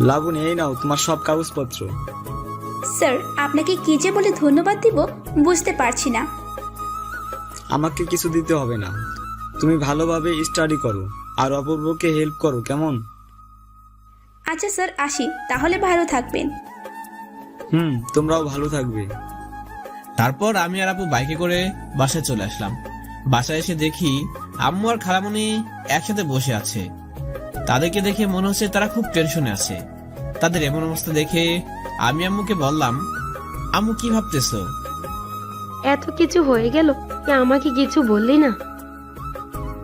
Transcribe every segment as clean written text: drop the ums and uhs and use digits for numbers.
লাবণী, এই নাও তোমার সব কাগজপত্র। স্যার, আপনাকে কি যে বলে ধন্যবাদ দিব বুঝতে পারছি না। আমাকে কিছু দিতে হবে না, তুমি ভালোভাবে স্টাডি করো আর অপূর্বকে হেল্প করো, কেমন? আচ্ছা স্যার, আসি তাহলে, ভালো থাকবেন। তোমরাও ভালো থাকবে। তারপর আমি আর আপু বাইকে করে বাসায় চলে আসলাম। বাসায় এসে দেখি আম্মু আর খালামণি একসাথে বসে আছে। তাদেরকে দেখে মনে হচ্ছে তারা খুব টেনশনে আছে। তাদের এমন অবস্থা দেখে আমি আম্মুকে বললাম, আম্মু কি ভাবতেছো? এত কিছু হয়ে গেল, আমাকে কিছু বললি না?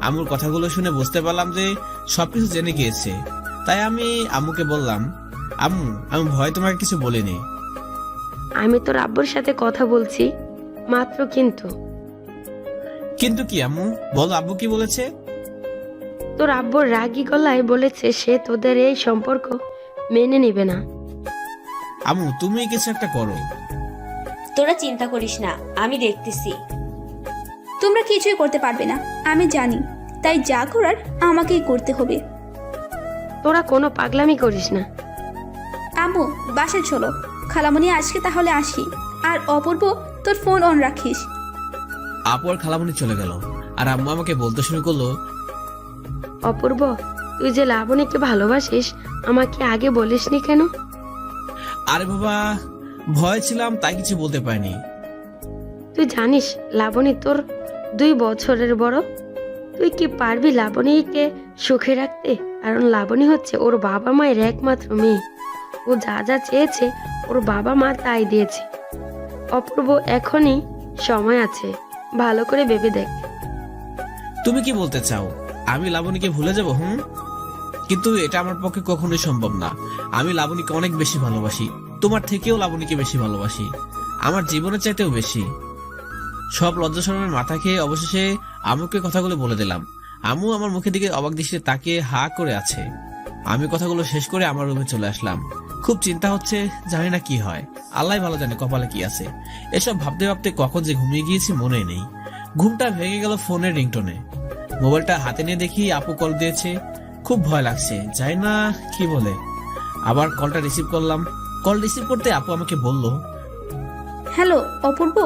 আম্মুর কথাগুলো শুনে বুঝতে পারলাম যে সবকিছু জেনে গিয়েছে। তাই আমি আম্মুকে বললাম, আম্মু আমি ভয় তোমাকে কিছু বলিনি। আমি তোর আব্বুর সাথে কথা বলছি মাত্র। কিন্তু কি আম্মু, বলো আব্বু কি বলেছে? তোর আব্বুর রাগী গলায় বলেছে সে তোদের এই সম্পর্ক মেনে নেবে না। আম্মু তুমি কিছু একটা করো। তোরা চিন্তা করিস না, আমি দেখতেছি। তোমরা কিছুই করতে পারবে না, আমি জানি। তাই যা করার আমাকেই করতে হবে। তোরা কোনো পাগলামি করিস না। আম্মু, বাসায় চলো। খালামণি আজকে তাহলে আসি। আর অপূর্ব, তোর ফোন অন রাখিস। আপু আর খালামণি চলে গেল আর আম্মু আমাকে বলতে শুরু করলো, অপূর্ব, তুই যে লাবণীকে ভালোবাসিস আমাকে আগে বলিসনি কেন? আরে বাবা, ভয় ছিলাম তাই কিছু বলতে পারিনি। তুই জানিস লাবণী তোর 2 বছরের বড়। তুই কি পারবি লাবণীকে সুখে রাখতে? কারণ লাবণী হচ্ছে ওর বাবা মায়ের একমাত্র মেয়ে। ও যা যা চেয়েছে ওর বাবা মা তাই দিয়েছে। অপূর্ব, এখনই সময় আছে, ভালো করে ভেবে দেখ। তুমি কি বলতে চাও আমি লাবণীকে ভুলে যাব? কিন্তু এটা আমার পক্ষে কখনোই সম্ভব না। আমি লাবণীকে অনেক বেশি ভালোবাসি, তোমার থেকেও লাবণীকে বেশি ভালোবাসি, আমার জীবনের চাইতেও বেশি। সব লজ্জা শরমের মাথা খেয়ে অবশেষে আম্মুকে কথাগুলো বলে দিলাম। আম্মু আমার মুখের দিকে অবাক দৃষ্টিতে তাকিয়ে হা করে আছে। আমি কথাগুলো শেষ করে আমার রুমে চলে আসলাম। খুব চিন্তা হচ্ছে, জানি না কি হয়, আল্লাহ ভালো জানে কপালে কি আছে। এসব ভাবতে ভাবতে কখন যে ঘুমিয়ে গিয়েছি মনে নেই। ঘুমটা ভেঙে গেল ফোনের রিংটোনে। মোবাইলটা হাতে নিয়ে দেখি আপু কল দিয়েছে। খুব ভয় লাগছে, জানি না কি বলে। আবার কলটা রিসিভ করলাম। কল রিসিভ করতে আপু আমাকে বলল, হ্যালো অপূর্ব,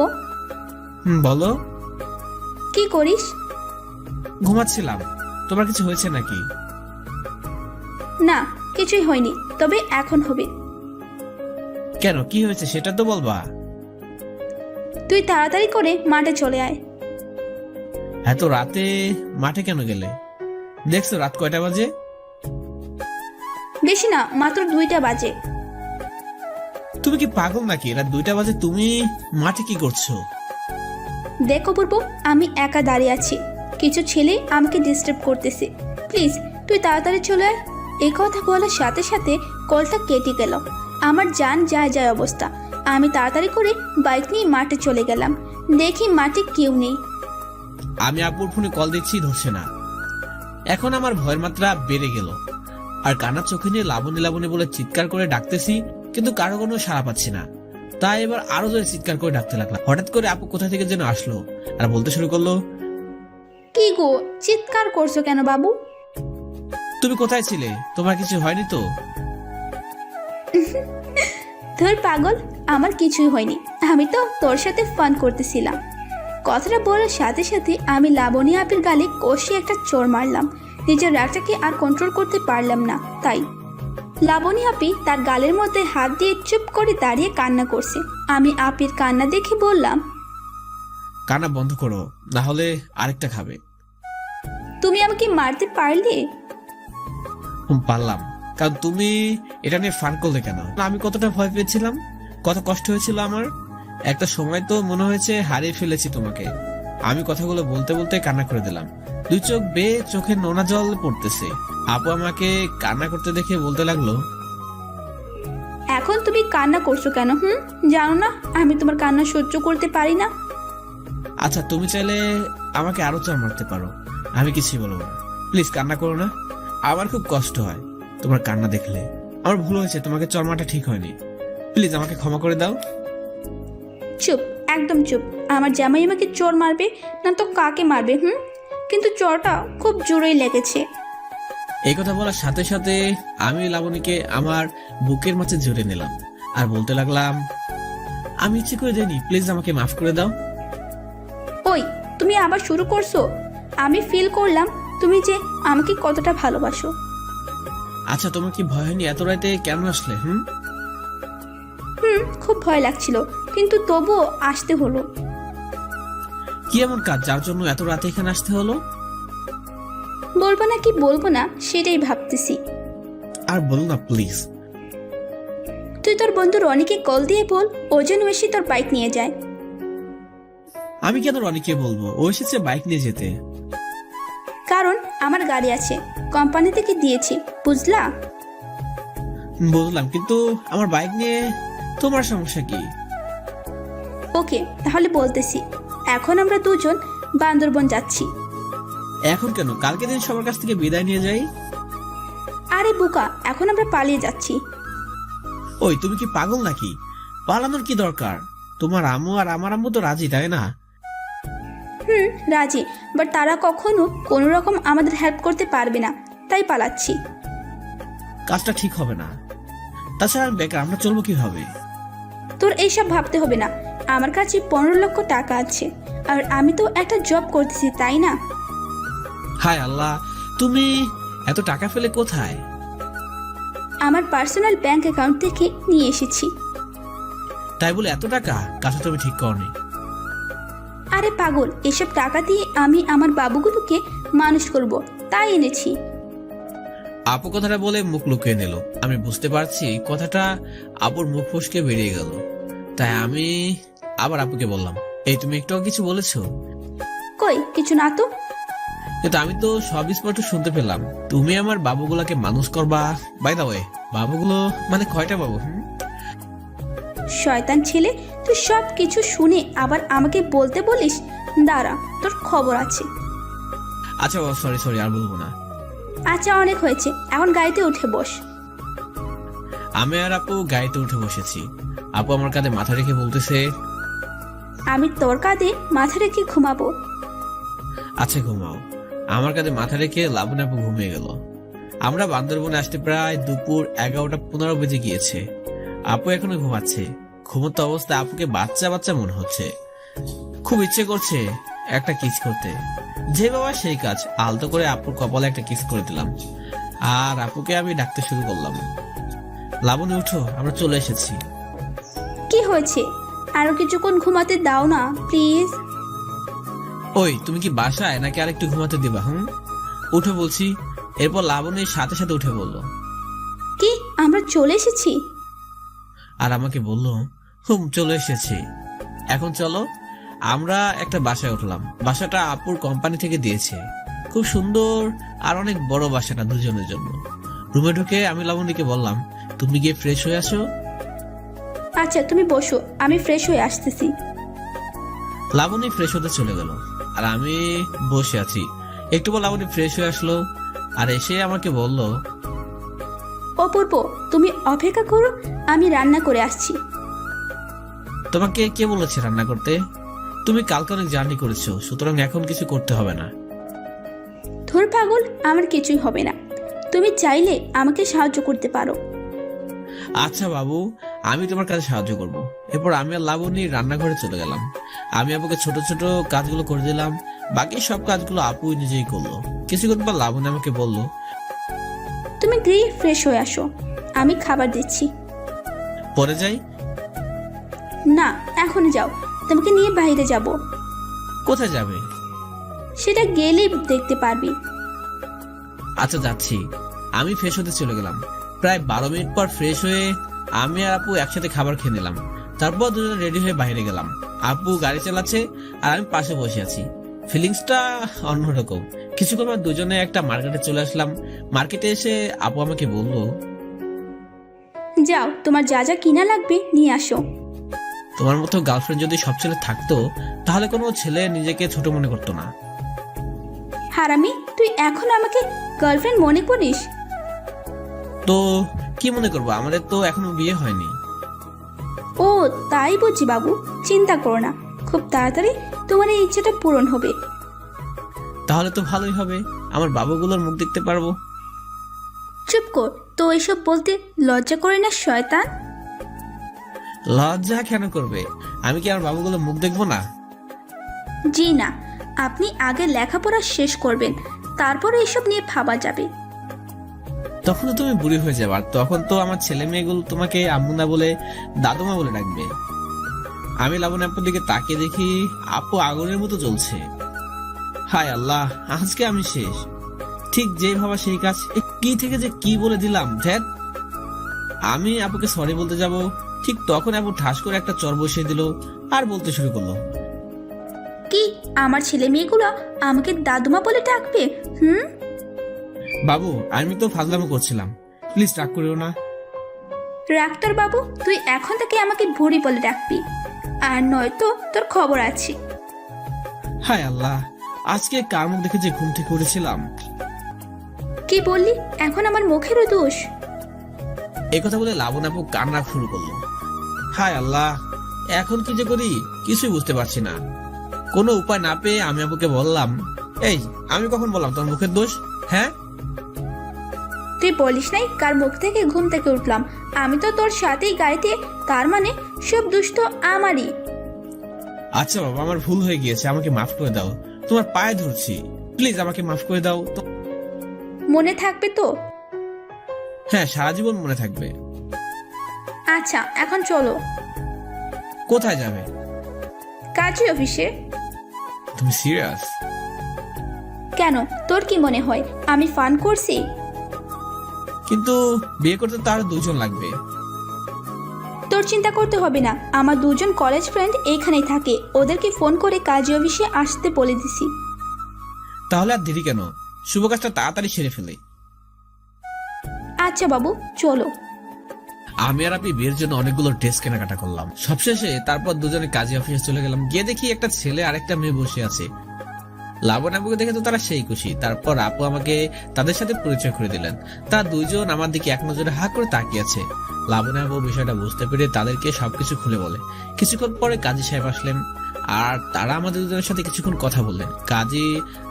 বলো। কি করিস? ঘুমাচ্ছিলাম। তোমার কিছু হয়েছে নাকি? না, কিছুই হয়নি, তবে এখন হবে। কেন, কি হয়েছে সেটা তো বলবা। তুই তাড়াতাড়ি করে মাঠে চলে আয়। এত রাতে মাঠে কেন গেলে? দেখছো রাত কয়টা বাজে? বেশি না, মাত্র 2টা বাজে। তুমি কি পাগল নাকি? রাত 2টা বাজে তুমি মাঠে কি করছো? দেখ অপূর্ব, আমি একা দাঁড়িয়ে আছি, কিছু ছেলে আমাকে ডিস্টার্ব করতেছে। প্লিজ তুই তাড়াতাড়ি চলে আয়। এই কথা বলার সাথে সাথে কলটা কেটে গেল। আমার জান যায় যায় অবস্থা। আমি তাড়াতাড়ি করে বাইক নিয়ে মাঠে চলে গেলাম। দেখি মাঠে কেউ নেই। আমি আপুর ফোনে কল দিচ্ছি, ধরছে না। এখন আমার ভয়ের মাত্রা বেড়ে গেল। আর কান্না চোখে নিয়ে লাবণী লাবণী বলে চিৎকার করে ডাকতেছি, কিন্তু কারো কোনো সাড়া পাচ্ছি না। তাই এবার আরো জোরে চিৎকার করে ডাকতে লাগলাম। হঠাৎ করে আপু কোথা থেকে যেন আসলো আর বলতে শুরু করলো, কি গো, চিৎকার করছো কেন বাবু? তুমি কোথায় ছিলে? তোমার কিছু হয়নি তো? ধর পাগল, আমার কিছুই হয়নি। আমি তো তোর সাথে ফান করতেছিলাম। কথাটা বলার সাথে সাথে আমি লাবণী আপির গালে কষিয়ে একটা চড় মারলাম। নিজের রাগটাকে আর কন্ট্রোল করতে পারলাম না। তাই লাবণী আপি তার গালের মধ্যে হাত দিয়ে চুপ করে দাঁড়িয়ে কান্না করছে। আমি আপির কান্না দেখে বললাম, কান্না বন্ধ করো, না হলে আরেকটা খাবে। তুমি আমাকে মারতে পারলে? পারলাম, কারণ তুমি এটা নিয়ে ফান করলে কেন? আমি কতটা ভয় পেয়েছিলাম, কত কষ্ট হয়েছিল আমার। একটা সময় তো মনে হয়েছে হারিয়ে ফেলেছি তোমাকে। আমি কথাগুলো বলতে বলতে কান্না করে দিলাম। 2 চোখ বেয়ে চোখে নোনা জল পড়তেছে। আপু আমাকে কান্না করতে দেখে বলতে লাগলো, এখন তুমি কান্না করছো কেন? জানো না আমি তোমার কান্না সহ্য করতে পারি না। আচ্ছা তুমি চাইলে আমাকে আরো চড় মারতে পারো, আমি কিছুই বলবো না। প্লিজ কান্না করো না, আমার খুব কষ্ট হয় তোমার কান্না দেখলে। আমার ভুল হয়েছে, তোমাকে চড় মারাটা ঠিক হয়নি। প্লিজ আমাকে ক্ষমা করে দাও। চুপ, একদম চুপ। আমার জামাই আমাকে চোর মারবে না তো কাকে মারবে? কিন্তু চোরটা খুব জোরেই লেগেছে। এই কথা বলার সাথে সাথে আমি লাবণীকে আমার বুকের মাঝে জড়িয়ে নিলাম আর বলতে লাগলাম, আমি ইচ্ছে করে দেয়নি, প্লিজ আমাকে মাফ করে দাও। ওই, তুমি আবার শুরু করছো? আমি ফিল করলাম তুমি যে আমাকে কতটা ভালোবাসো। আচ্ছা, তোমার কি ভয় হয়নি? এত রাতে কেন আসলে? খুব ভয় লাগছিল, কিন্তু তবুও আসতে হলো। কি এমন কাজ যার জন্য এত রাতে এখানে আসতে হলো? বলবো না কি বলবো না সেটাই ভাবতেছি। আর বলো না প্লিজ। তুই তোর বন্ধু রনিকে কল দিয়ে বল ও যেন এসে তোর বাইক নিয়ে যায়। আমি কেন রনিকে বলবো? ও এসেছে বাইক নিয়ে যেতে। কারণ আমার গাড়ি আছে, কোম্পানি থেকে দিয়েছি, বুঝলা? বুঝলাম, কিন্তু আমার বাইক নিয়ে তোমার সমস্যা কি? ওকে, তাহলে বলতেছি, এখন আমরা দুজন বান্দরবন যাচ্ছি। এখন কেন? কালকে দিন সবার কাছ থেকে বিদায় নিয়ে যাই। আরে বোকা, এখন আমরা পালিয়ে যাচ্ছি। ওই, তুমি কি পাগল নাকি? পালানোর কি দরকার? তোমার আম্মু আর আমার আম্মু তো রাজি, তাই না? রাজি, বাট তারা কখনো কোনো রকম আমাদের হেল্প করতে পারবে না, তাই পালাচ্ছি। কাজটা ঠিক হবে না। তাছাড়া আমি বেকার, আমরা চলবো কিভাবে? তোর এইসব ভাবতে হবে না, আমার কাছে 15 লক্ষ টাকা আছে, আর আমি তো একটা জব করতেছি, তাই না? হায় আল্লাহ, তুমি এত টাকা ফেলে কোথায়? আমার পার্সোনাল ব্যাংক অ্যাকাউন্ট থেকে নিয়ে এসেছি। তাই বলে এত টাকা? কাজটা তুমি ঠিক করনি। আরে পাগল, এসব টাকা দিয়ে আমি আমার বাবুগুলোকে মানুষ করব, তাই এনেছি। আপু কথাটা বলে মুখ লুকিয়ে নিল। আমি বুঝতে পারছি কথাটা আপুর মুখ ফসকে বেরিয়ে গেল। তাই আমি আবার আপুকে বললাম, এই তুমি একটু কিছু বলেছো? কই কিছু না তো। কিন্তু আমি তো সব স্পষ্ট শুনতে পেলাম। তুমি আমার বাবুগুলাকে মানুষ করবা। বাই দা ওয়ে, বাবুগুলো মানে কয়টা বাবু? শয়তান ছেলে, তুই সব কিছু শুনে আবার আমাকে বলতে বলিস? দাঁড়া, তোর খবর আছে। আচ্ছা সরি সরি, আর বলবো না। আচ্ছা, অনেক হয়েছে, এখন গাড়িতে উঠে বস। আমি আর আপু গাড়িতে উঠে বসেছি। আপু আমার কাঁধে মাথা রেখে বলতেছে, আমি তোর কাঁধে মাথা রেখে ঘুমাবো। আচ্ছা ঘুমাও। আমার কাঁধে মাথা রেখে লাবণী আপু ঘুমিয়ে গেল। আমরা বান্দরবনে আসতে প্রায় দুপুর 11:15 বেজে গিয়েছে। আপু এখনো ঘুমাচ্ছে। ঘুমন্ত অবস্থায় আপুকে বাচ্চা বাচ্চা মনে হচ্ছে। খুব ইচ্ছে করছে একটা কিস করতে। যে বাবা সেই কাজ, আলতো করে আপুর কপালে একটা কিস করে দিলাম। আর আপুকে আমি ডাকতে শুরু করলাম, লাবণী উঠো, আমরা চলে এসেছি। কি হয়েছে? আরো কিছুক্ষণ ঘুমাতে দাও না প্লিজ। ওই, তুমি কি বাসায় নাকি আরেকটু ঘুমাতে দিবা? উঠে বলছি। এরপর লাবণীর সাথে সাথে উঠে বলল, কি আমরা চলে এসেছি? আর আমাকে বলল, চলে এসেছি। এখন চলো। আমরা একটা বাসায় উঠলাম। বাসাটা আপুর কোম্পানি থেকে দিয়েছে। খুব সুন্দর আর অনেক বড় বাসাটা দুজনের জন্য। রুমে ঢুকে আমি লাবণীকে বললাম, তুমি গিয়ে ফ্রেশ হয়ে আসো। আচ্ছা তুমি বসো, আমি ফ্রেশ হয়ে আসতেছি। লাবণী ফ্রেশ হতে চলে গেল আর আমি বসে আছি। একটু পর লাবণী ফ্রেশ হয়ে আসলো আর এসে আমাকে বলল, অপূর্ব, তুমি অপেক্ষা করো, আমি রান্না করে আসছি। তোমাকে কে বলেছে রান্না করতে? তুমি কালকে অনেক জার্নি করেছো, সুতরাং এখন কিছু করতে হবে না। ধুর পাগল, আমার কিছুই হবে না। তুমি চাইলে আমাকে সাহায্য করতে পারো। আচ্ছা বাবু, আমি তোমার কাছে সাহায্য করব। এরপর আমি আর লাবণী রান্নাঘরে চলে গেলাম। আমি আপুকে ছোট ছোট কাজগুলো করে দিলাম। বাকি সব কাজগুলো আপু নিজেই করলো। কিছুক্ষণ পর লাবণী আমাকে বলল, তুমি গিয়ে ফ্রেশ হয়ে আসো, আমি খাবার দিচ্ছি। পরে যাই? না, এখন যাও, তোমাকে নিয়ে বাইরে যাব। কোথায় যাবে? সেটা গেলেই দেখতে পারবি। আচ্ছা যাচ্ছি। আমি ফ্রেশ হতে চলে গেলাম। প্রায় 12 মিনিট পর ফ্রেশ হয়ে আমি আর আপু একসাথে খাবার খেয়ে নিলাম। তারপর দুজনে রেডি হয়ে বাইরে গেলাম। আপু গাড়ি চালাচ্ছে আর আমি পাশে বসে আছি। ফিলিংসটা অন্যরকম। কিছুক্ষণ পর দুজনে একটা মার্কেটে চলে আসলাম। মার্কেটে এসে আপু আমাকে বলল, যাও, তোমার যা যা কিনা লাগবে নিয়ে আসো। তোমার মতো গার্লফ্রেন্ড যদি সব ছেলে থাকতো তাহলে কোনো ছেলে নিজেকে ছোট মনে করতো না। হারামি, তুই এখন আমাকে গার্লফ্রেন্ড মনে করিস? তো কি মনে করবো? আমাদের তো এখনো বিয়ে হয়নি। ও তাই বুঝি বাবু, চিন্তা করো না, খুব তাড়াতাড়ি তোমার এই ইচ্ছেটা পূরণ হবে। তাহলে তো ভালোই হবে, আমার বাবুগুলোর মুখ দেখতে পারবো। কর, তো এসব বলতে লজ্জা করে না শয়তান? লজ্জা কেন করবে? আমি কি আমার বাবুগুলো মুখ দেখবো না? জি না, আপনি আগে লেখাপড়া শেষ করবেন, তারপরে এসব নিয়ে ভাবা যাবে। তখন তো তুমি বুড়ি হয়ে যাবে, আর তখন তো আমার ছেলে মেয়েগুলো তোমাকে আম্মু না বলে দাদুমা বলে ডাকবে। আমি লাবণী আপুর দিকে তাকিয়ে দেখি আপু আগুনের মতো জ্বলছে। হায় আল্লাহ, আজকে আমি শেষ। ঠিক যেই ভাবা সেই কাজ, কি থেকে যে কি বলে দিলাম। ধ্যাত, আমি আপুকে সরি বলতে যাব, ঠিক তখন আপু ঠাস করে একটা চর বসিয়ে দিল আর বলতে শুরু করলো, কি আমার ছেলে মেয়েগুলো আমাকে দাদুমা বলে ডাকবে? বাবু আমি তো ফাজলামো করছিলাম, প্লিজ রাগ করিও না। ডাক্তার বাবু, তুই এখন থেকে আমাকে বুড়ি বলে ডাকবি, আর নয়তো তোর খবর আছে। হায় আল্লাহ, আজকে কার মুখ দেখে যে ঘুম থেকে উঠেছিলাম। কি বললি? এখন আমার মুখেরও দোষ? এই কথা বলে লাবণ আপু কান্না শুরু করলো। হায় আল্লাহ, এখন কি যে করি কিছুই বুঝতে পারছি না। কোনো উপায় না পেয়ে আমি আপুকে বললাম, এই আমি কখন বললাম তোর মুখের দোষ? হ্যাঁ, তুই বলিস নাই কার মুখ থেকে ঘুম থেকে উঠলাম? আমি তো তোর সাথেই গাড়িতে, তার মানে সব দোষ তো আমারই। আচ্ছা বাবা, আমার ভুল হয়ে গিয়েছে, আমাকে মাফ করে দাও, তোমার পায়ে ধরছি, প্লিজ আমাকে মাফ করে দাও। মনে থাকবে তো? হ্যাঁ, সারা জীবন মনে থাকবে। আচ্ছা, এখন চলো। কোথায় যাবে? কাজী অফিসে। তুমি সিরিয়াস? কেন, তোর কি মনে হয় আমি ফান করছি? কিন্তু বিয়ে করতে তো আরো 2 জন লাগবে। তোর চিন্তা করতে হবে না, আমার 2 জন কলেজ ফ্রেন্ড এইখানেই থাকে, ওদেরকে ফোন করে কাজী অফিসে আসতে বলে দিছি। তাহলে আর দেরি কেন, শুভ কাজটা তাড়াতাড়ি সেরে ফেলে। আচ্ছা বাবু, চলো। আমি আর আপনি বিয়ের জন্য অনেকগুলো ড্রেস কেনাকাটা করলাম। সবশেষে তারপর দুজনে কাজী অফিসে চলে গেলাম। গিয়ে দেখি একটা ছেলে আর একটা মেয়ে বসে আছে। লাবণ আপুকে দেখে তো তারা সেই খুশি। তারপর আপু আমাকে তাদের সাথে পরিচয় করে দিলেন। তারা 2 জন আমার দিকে এক নজরে হাঁ করে তাকিয়ে আছে। লাবণ আপু বিষয়টা বুঝতে পেরে তাদেরকে সবকিছু খুলে বলে। কিছুক্ষণ পরে কাজী সাহেব আসলেন আর তারা আমাদের দুজনের সাথে কিছুক্ষণ কথা বললেন। কাজী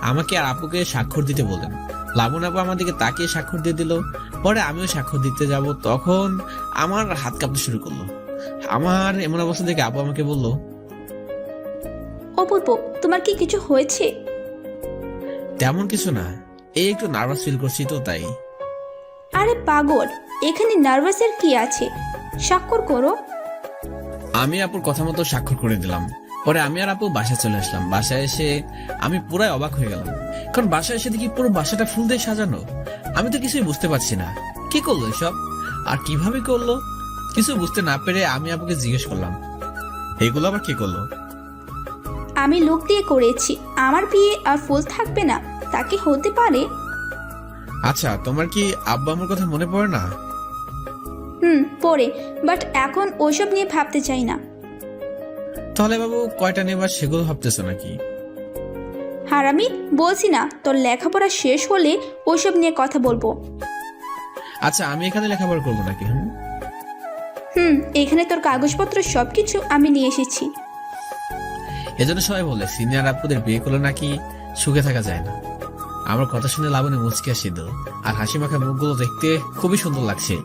আমাকে আর আপুকে স্বাক্ষর দিতে বললেন। লাবণ আপু আমার দিকে তাকিয়ে স্বাক্ষর দিয়ে দিল। পরে আমিও স্বাক্ষর দিতে যাব, তখন আমার হাত কাঁপতে শুরু করলো। আমার এমন অবস্থা দেখে আপু আমাকে বলল, অপূর্ব, তোমার কি কিছু হয়েছে? তেমন কিছু না, এই একটু নার্ভাস ফিল করছি তো তাই। আরে পাগল, এখানে নার্ভাসের কি আছে? স্বাক্ষর করো। আমি আপুর কথা মতো স্বাক্ষর করে দিলাম। পরে আমি আর আপু বাসায় চলে আসলাম। বাসায় এসে আমি পুরাই অবাক হয়ে গেলাম, কারণ বাসায় এসে দেখি পুরো বাসাটা ফুল দিয়ে সাজানো। আমি তো কিছুই বুঝতে পারছি না, কি করলো এসব আর কিভাবে করলো। কিছু বুঝতে না পেরে আমি আপুকে জিজ্ঞেস করলাম, এগুলো আবার কি করলো? আমি লোক দিয়ে করেছি, আমার বিয়ে আর ফুল থাকবে না, তা কি হতে পারে? আচ্ছা, তোমার কি আব্বা আমার কথা মনে পড়ে না? পরে, বাট এখন ওইসব নিয়ে ভাবতে চাই না। তাহলে বাবু কয়টা নেবার সেগুলো ভাবতেছো নাকি? হারামি, বলছি না তোর লেখাপড়া শেষ হলে ওইসব নিয়ে কথা বলবো। আচ্ছা, আমি এখানে লেখাপড়া করবো নাকি? এখানে তোর কাগজপত্র সবকিছু আমি নিয়ে এসেছি। এজন্য সবাই বলে সিনিয়র আপুদের বিয়ে করলে নাকি সুখে থাকা যায় না। আমার কথা শুনে লাবণী মুচকি হাসি দিল, আর হাসি মাখা মুখগুলো দেখতে খুবই সুন্দর লাগছে,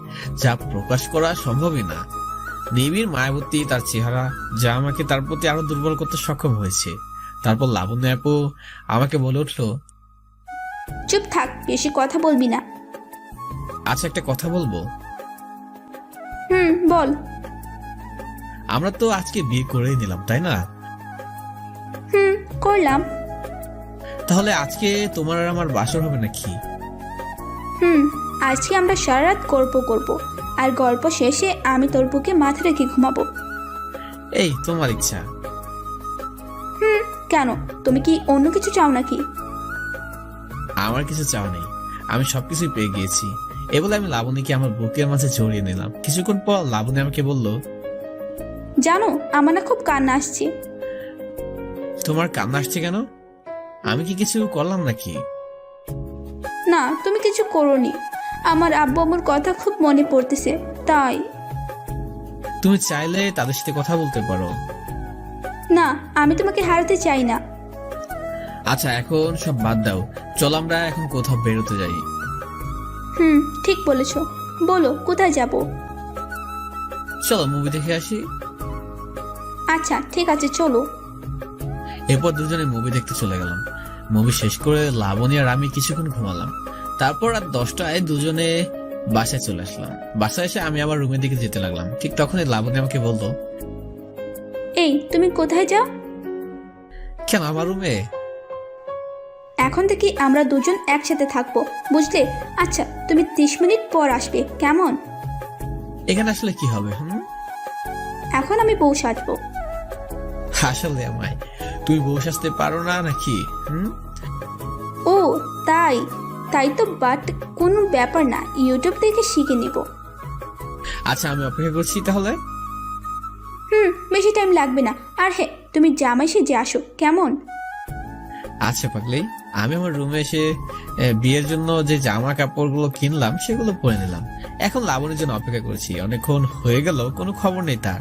যা প্রকাশ করা সম্ভবই না। নিবিড় মায়াবতী তার চেহারা, যা আমাকে তার প্রতি আরো দুর্বল করতে সক্ষম হয়েছে। তারপর লাবণ্য আপু আমাকে বলে উঠলো, চুপ থাক, বেশি কথা বলবি না। আচ্ছা, একটা কথা বলবো? বল। আমরা তো আজকে বিয়ে করেই নিলাম, তাই না? করলাম। তাহলে আজকে তোমার আর আমার বাসর হবে নাকি? আজকে আমরা সারা রাত গল্প করব, আর গল্প শেষে আমি তোর বুকে মাথা রেখে ঘুমাবো। এই তোমার ইচ্ছা। কেন, তুমি কি অন্য কিছু চাও নাকি? আমার কিছু চাও নেই, আমি সবকিছুই পেয়ে গিয়েছি। এ বলে আমি লাবণীকে আমার বুকের মাঝে জড়িয়ে নিলাম। কিছুক্ষণ পর লাবণী আমাকে বলল, জানো, আমার না খুব কান্না আসছে। তোমার কান্না আসছে কেন? আমি কি কিছু করলাম নাকি? না, তুমি কিছু করোনি, আমার আব্বু আম্মুর কথা খুব মনে পড়তেছে তাই। তুমি চাইলে তাদের সাথে কথা বলতে পারো। না, আমি তোমাকে হারাতে চাই না। আচ্ছা, এখন সব বাদ দাও, চল আমরা এখন কোথাও বেরোতে যাই। ঠিক বলেছো। বলো কোথায় যাব? চলো মুভি দেখে আসি। আচ্ছা ঠিক আছে, চলো। এরপর দুজনে মুভি দেখতে চলে গেলাম। মুভি শেষ করে লাবণী আর আমি কিছুক্ষণ ঘুমালাম। তারপর রাত 10টায় দুজনে বাসায় চলে আসলাম। বাসায় এসে আমি আবার রুমের দিকে যেতে লাগলাম। ঠিক তখনই লাবণী আমাকে বললো, এই তুমি কোথায় যাও? কেন আমার রুমে? এখন থেকে আমরা দুজন একসাথে থাকবো, বুঝলে? আচ্ছা তুমি 30 মিনিট পর আসবে, কেমন? এখানে আসলে কি হবে? এখন আমি বউ সাজবো। আসলে আমায় তুমি বউ সাজতে পারো না নাকি? ও তাই তাই তো, বাট কোনো ব্যাপার না, ইউটিউব থেকে শিখে নিব। আচ্ছা আমি অপেক্ষা করছি তাহলে। বেশি টাইম লাগবে না। আর হ্যাঁ, তুমি জামাই সেজে আসো, কেমন? আচ্ছা পাগলি, আমি আমার রুমে এসে বিয়ের জন্য যে জামা কাপড়গুলো কিনলাম সেগুলো পরে নিলাম। এখন লাবণীর জন্য অপেক্ষা করছি। অনেকক্ষণ হয়ে গেল, কোনো খবর নেই তার।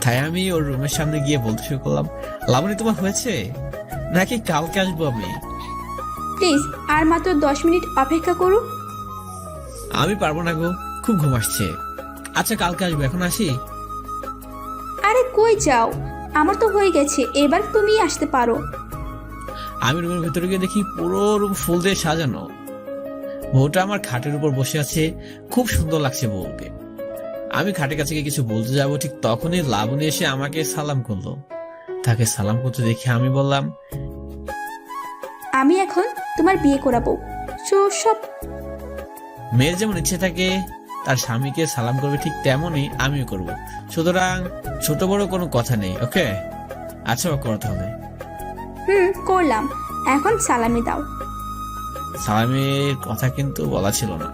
তাই আমি ওর রুমের সামনে গিয়ে বলতে শুরু করলাম, লাবণী তোমার হয়েছে নাকি কালকে আসবো আমি? প্লিজ আর মাত্র 10 মিনিট অপেক্ষা করো। আমি পারবো না গো, খুব ঘুম আসছে। আচ্ছা কালকে আসবো, এখন আসি। আরে কই যাও? আমার তো হয়ে গেছে, এবার তুমি আসতে পারো। আমি রুমের ভেতরে গিয়ে দেখি পুরো রুম ফুল দিয়ে সাজানো। বউটা আমার খাটের উপর বসে আছে, খুব সুন্দর লাগছে বউকে। আমি খাটের কাছে গিয়ে কিছু বলতে যাবো, ঠিক তখনই লাবণী এসে আমাকে সালাম করলো। তাকে সালাম করতে দেখে আমি বললাম, আমি এখন তোমার বিয়ে করাবো। সব মেয়ের যেমন ইচ্ছে থাকে তার স্বামীকে সালাম করবে, ঠিক তেমনই আমিও করব। সুতরাং ছোট বড় কোনো কথা নেই, ওকে? আচ্ছা করতে হবে। করলাম, এখন সালামি দাও। সালামের কথা কিন্তু বলা ছিল না।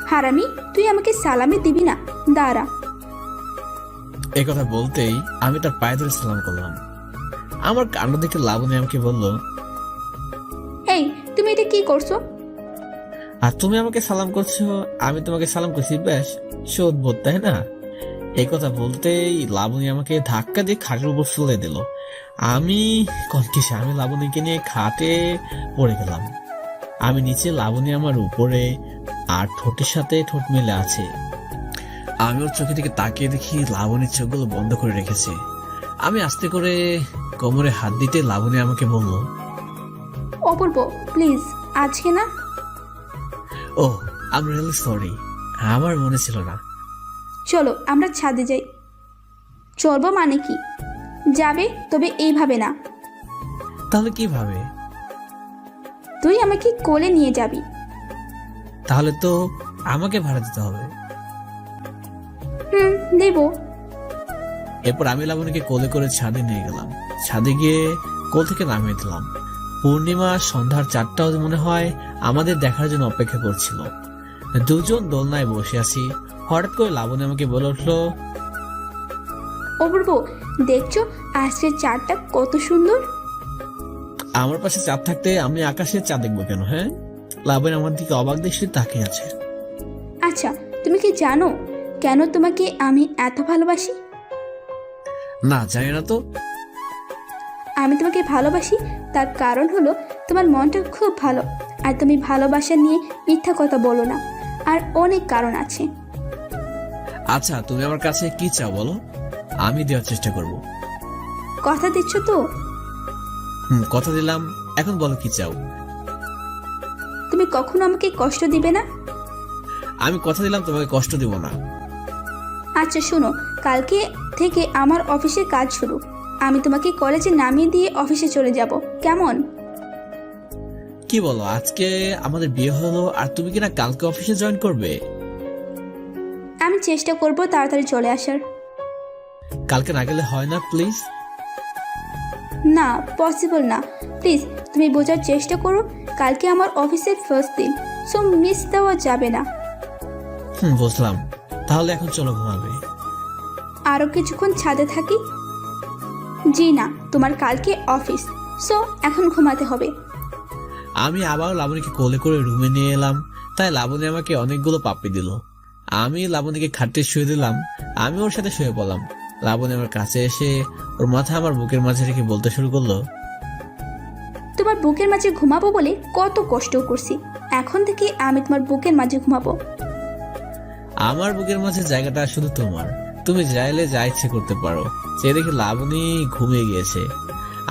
হারামি, তুই আমাকে সালামি দিবি না? দাঁড়া। এই কথা বলতেই আমি তার পায়ে ধরে সালাম করলাম। আমার কাণ্ড দেখে লাবণী আমাকে বলল, এই তুমি এটা কি করছো? আর তুমি আমাকে সালাম করছো, আমি তোমাকে সালাম করছি, বেশ সদ্বোধ তাই না? এই কথা বলতেই লাবণী আমাকে ধাক্কা দিয়ে খাটের উপর ফেলে দিল। আমি কনকিসে আমি লাবণীকে নিয়ে খাটে পড়ে গেলাম। আমি নিচে, লাবণী আমার উপরে, আর ঠোঁটের সাথে ঠোঁট মেলে আছে। আমি ওর চোখের দিকে তাকিয়ে দেখি লাবণীর চোখগুলো বন্ধ করে রেখেছে। আমি আস্তে করে কোমরে হাত দিতে লাবণী আমাকে বলল, অপূর্ব প্লিজ, আজকে না। ও আই এম রিয়েলি সরি, আমার মনে ছিল না। চলো আমরা ছাদে যাই। চলবো মানে কি? যাবে, তবে এইভাবে না। তাহলে কিভাবে? তুই আমাকে কোলে নিয়ে যাবি। তাহলে তো আমাকে ভাড়া দিতে হবে। দেব। এরপর আমি লাবণীকে কোলে করে ছাদে নিয়ে গেলাম। ছাদে গিয়ে কোল থেকে নামিয়ে দিলাম। পূর্ণিমা সন্ধ্যার 4টা মনে হয় আমাদের দেখার জন্য অপেক্ষা করছিল। দুজন দোলনায় বসে আছি। হঠাৎ করে লাবণী আমাকে বলে উঠলো, অপূর্ব দেখছো আজকের চাঁদটা কত সুন্দর। আমার পাশে চাঁদ থাকতে আমি আকাশের চাঁদ দেখবো কেন? হ্যাঁ? লাবণী আমার দিকে অবাক দৃষ্টি তাকিয়ে আছে। আচ্ছা তুমি কি জানো কেন তোমাকে আমি এত ভালোবাসি? না জানি না তো। আমি তোমাকে ভালোবাসি তার কারণ হলো তোমার মনটা খুব ভালো, আর তুমি ভালোবাসা নিয়ে মিথ্যা কথা বলো না। আর অনেক কারণ আছে। আচ্ছা তুমি আমার কাছে কি চাও বলো, আমি দেওয়ার চেষ্টা করব। কথা দিচ্ছ তো? কথা দিলাম, এখন বলো কি চাও। তুমি কখনো আমাকে কষ্ট দিবে না? আমি কথা দিলাম তোমাকে কষ্ট দিব না। আচ্ছা শোনো, কালকে থেকে আমার অফিসে কাজ শুরু। আমি তোমাকে কলেজে নামিয়ে দিয়ে অফিসে চলে যাব, কেমন? কি বলো, আজকে আমাদের বিয়ে হলো আর তুমি কিনা কালকে অফিসে জয়েন করবে? আমি চেষ্টা করব তাড়াতাড়ি চলে আসার। কালকে না গেলে হয় না প্লিজ? না, পসিবল না। প্লিজ তুমি বোঝার চেষ্টা করো, কালকে আমার অফিসের ফার্স্ট দিন, সো মিস দেওয়া যাবে না। বুঝলাম, তাহলে এখন চলো ঘুমাবে। আরও কিছুক্ষণ ছাদে থাকি? জি না, তোমার কালকে অফিস, সো এখন ঘুমাতে হবে। আমি আবার লাবণীকে কোলে করে রুমে নিয়ে এলাম। তাই লাবণী আমাকে অনেকগুলো পাপ্পি দিল। আমি লাবণীকে খাটে শুয়ে দিলাম। আমি ওর সাথে শুয়ে পড়লাম। লাবণী আমার কাছে এসে ওর মাথা আমার বুকের মাঝে রেখে বলতে শুরু করলো, তোমার বুকের মাঝে ঘুমাবো বলে কত কষ্ট করছি, এখন থেকে আমি তোমার বুকের মাঝে ঘুমাবো। আমার বুকের মাঝে জায়গাটা শুধু তোমার, তুমি চাইলে যা ইচ্ছে করতে পারো। সে দেখে লাবণী ঘুমিয়ে গিয়েছে।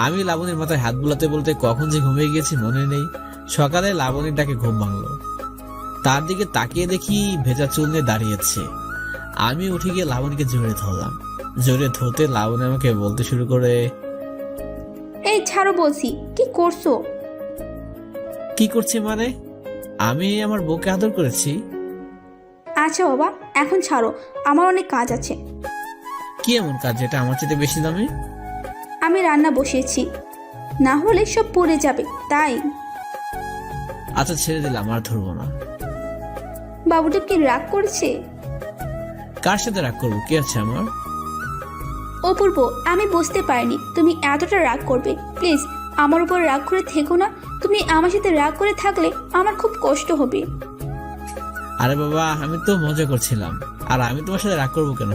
আমি লাবণীর মাথায় হাত বুলাতে বলতে কখন যে ঘুমিয়ে গিয়েছি মনে নেই। সকালে লাবণীটাকে ঘুম ভাঙলো, তার দিকে তাকিয়ে দেখি ভেজা চুল নিয়ে দাঁড়িয়েছে। আমি উঠে গিয়ে লাবণীকে জড়িয়ে ধরলাম। জড়িয়ে ধরতে লাবণী আমাকে বলতে শুরু করে, এই ছাড়ো বলছি, কি করছো? কি করছি মানে? আমি আমার বউকে আদর করেছি। আচ্ছা বাবা, এখন ছাড়ো, আমার অনেক কাজ আছে। কি এমন কাজ যেটা আমার চেয়ে বেশি দামি? আমি রান্না বসিয়েছি, না হলে সব পড়ে যাবে তাই। আচ্ছা ছেড়ে দিলাম, আর ধরবো না। বাবুটা কি রাগ করছে? কার সাথে রাগ করবো? কি আছে আমার? অপূর্ব, আমি বুঝতে পারিনি তুমি এতটা রাগ করবে। প্লিজ আমার উপর রাগ করে থেকো না। তুমি আমার সাথে রাগ করে থাকলে আমার খুব কষ্ট হবে। আরে বাবা, আমি তো মজা করছিলাম। আর আমি তোমার সাথে রাগ করবো কেন?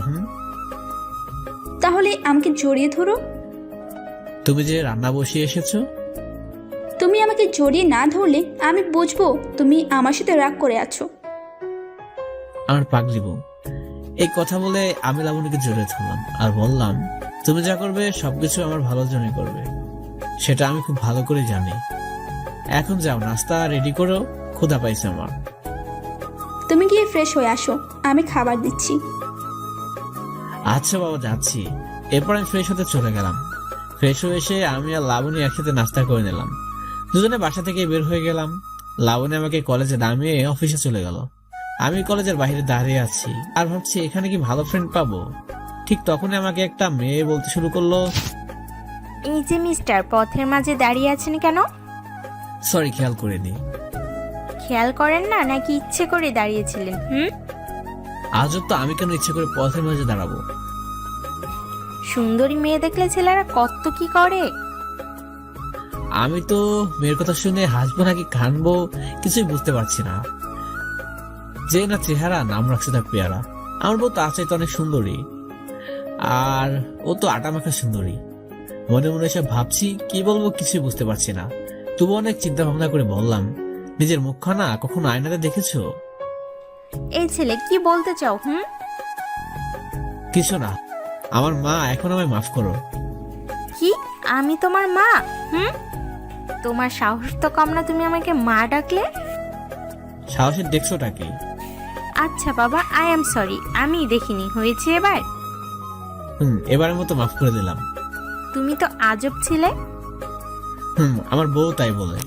তাহলে আমাকে জড়িয়ে ধরো। তুমি যে রান্না বসিয়ে এসেছো। তুমি আমাকে জড়িয়ে না ধরলে আমি বুঝবো তুমি আমার সাথে রাগ করে আছো। আমার পাগলি বউ। এই কথা বলে আমি লাবণীকে জড়িয়ে ধরলাম আর বললাম, তুমি যা করবে সবকিছু আমার ভালোর জন্য করবে, সেটা আমি খুব ভালো করে জানি। এখন যাও, নাস্তা রেডি করো, ক্ষুধা পাইছে আমার। তুমি গিয়ে ফ্রেশ হয়ে আসো, আমি খাবার দিচ্ছি। আচ্ছা বাবা, যাচ্ছি। এরপর আমি ফ্রেশ হতে চলে গেলাম। ফ্রেশ হয়ে এসে আমি আর লাবণী একসাথে নাস্তা করে নিলাম। দুজনে বাসা থেকে বের হয়ে গেলাম। লাবণী আমাকে কলেজে নামিয়ে অফিসে চলে গেল। আমি কলেজের বাইরে দাঁড়িয়ে আছি আর ভাবছি এখানে কি ভালো ফ্রেন্ড পাবো। ঠিক তখনই আমাকে একটা মেয়ে বলতে শুরু করলো, এই যে মিস্টার, পথের মাঝে দাঁড়িয়ে আছেন কেন? সরি, খেয়াল করিনি। খেয়াল করেন না নাকি ইচ্ছে করে দাঁড়িয়েছিলেন? আজব তো, আমি কেন ইচ্ছে করে পথের মাঝে দাঁড়াবো? সুন্দরী মেয়ে দেখলে ছেলেরা কত কি করে। আমি তো মেয়ের কথা শুনে হাসবো নাকি কানবো কিছুই বুঝতে পারছি না। যে না চেহারা, নাম রাখছে তার পেয়ারা। আমার বউ তো আছে তো অনেক সুন্দরী, আর ও তো আটা মাখা সুন্দরী। মনে মনে সব ভাবছি, কি বলবো কিছুই বুঝতে পারছি না। তবু অনেক চিন্তা ভাবনা করে বললাম, নিজের মুখখানা কখনো আয়নাতে দেখেছো? এই ছেলে কি বলতে চাও? কিছু না, আমার মা, এখন আমায় মাফ করো। কি? আমি তোমার মা? তোমার সাহস তো কম না, তুমি আমাকে মা ডাকলে? সাহসের দেখছোটাকে? আচ্ছা বাবা, আই এম সরি, আমি দেখিনি। হয়েছে এবার? এবারের মতো মাফ করে দিলাম। তুমি তো আজব ছিলে। আমার বউ তাই বলে।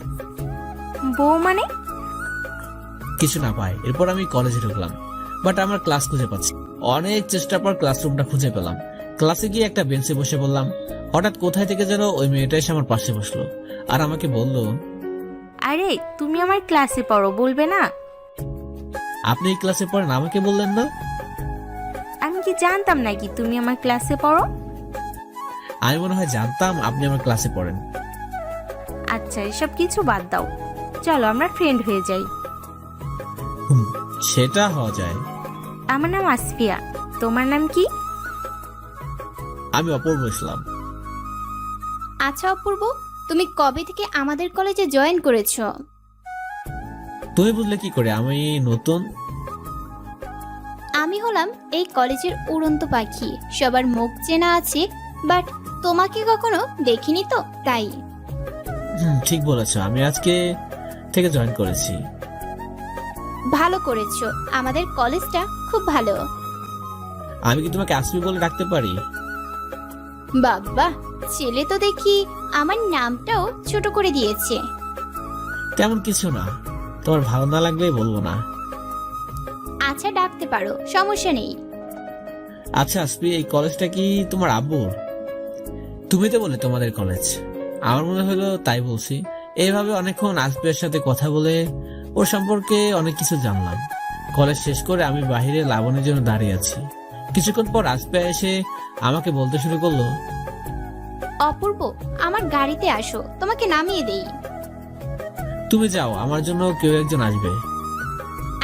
বউ মানে? কিছু না পাই। এরপর আমি কলেজে ঢুকলাম, বাট আমার ক্লাস খুঁজে পাচ্ছি। অনেক চেষ্টার পর ক্লাসরুমটা খুঁজে পেলাম। ক্লাসে গিয়ে একটা বেঞ্চে বসে বললাম। হঠাৎ কোথায় থেকে যেন ওই মেয়েটা এসে আমার পাশে বসলো আর আমাকে বলল, আরে তুমি আমার ক্লাসে পড়ো, বলবে না? আপনি এই ক্লাসে পড়েন, আমাকে বললেন না? আমি কি জানতাম নাকি তুমি আমার ক্লাসে পড়ো? আমি মনে হয় জানতাম আপনি আমার ক্লাসে পড়েন। আচ্ছা, এসব কিছু বাদ দাও, চলো আমরা ফ্রেন্ড হয়ে যাই। সেটা হওয়া যায়। আমার নাম আসফিয়া, তোমার নাম কি? আমি অপূর্ব ইসলাম। আচ্ছা অপূর্ব, তুমি কবে থেকে আমাদের কলেজে জয়েন করেছো? তুমি বুঝলে কি করে আমি নতুন? আমি হলাম এই কলেজের উড়ন্ত পাখি, সবার মুখ চেনা আছে, বাট তোমাকে কখনো দেখিনি তো তাই। ঠিক বলেছো, আমি আজকে থেকে জয়েন করেছি। ভালো করেছো, আমাদের কলেজটা খুব ভালো। আমি কি তোমাকে আসমি বলে ডাকতে পারি? বাবা, ছেলে তো দেখি আমার নামটাও ছোট করে দিয়েছে। তেমন কিছু না, তোমার ভালো না লাগলেই বলবো না। আচ্ছা, ডাকতে পারো, সমস্যা নেই। আচ্ছা আসমি, এই কলেজটা কি তোমার আব্বুর? তুমি তো বলে তোমাদের কলেজ, আমার মনে হলো তাই বলছি। এইভাবে অনেকক্ষণ আসবিয়ার সাথে কথা বলে ওর সম্পর্কে অনেক কিছু জানলাম। কলেজ শেষ করে আমি বাহিরে লাবণীর জন্য দাঁড়িয়ে আছি। কিছুক্ষণ পর আসবিয়া এসে আমাকে বলতে শুরু করলো, অপূর্ব, আমার গাড়িতে আসো, তোমাকে নামিয়ে দেই। তুমি যাও, আমার জন্য কেউ একজন আসবে।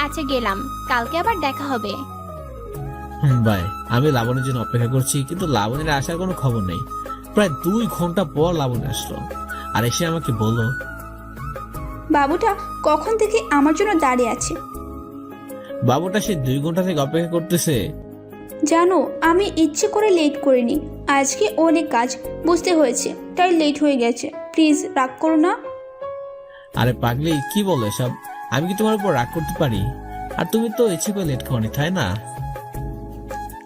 আচ্ছা গেলাম, কালকে আবার দেখা হবে। বাই। আমি লাবণীর জন্য অপেক্ষা করছি, কিন্তু লাবণীর আসার কোনো খবর নেই। প্রায় 2 ঘন্টা পর লাবণী আসলো আর এসে আমাকে বলল, বাবুটা কখন থেকে আমার জন্য দাঁড়িয়ে আছে। বাবুটা সে 2 ঘন্টা থেকে অপেক্ষা করতেছে। জানো, আমি ইচ্ছে করে লেট করিনি, আজকে অনেক কাজ বুঝতে হয়েছে, তাই লেট হয়ে গেছে। প্লিজ রাগ করো না। আরে পাগলি, কি বলো সব? আমি কি তোমার উপর রাগ করতে পারি? আর তুমি তো ইচ্ছে করে লেট করনি, তাই না?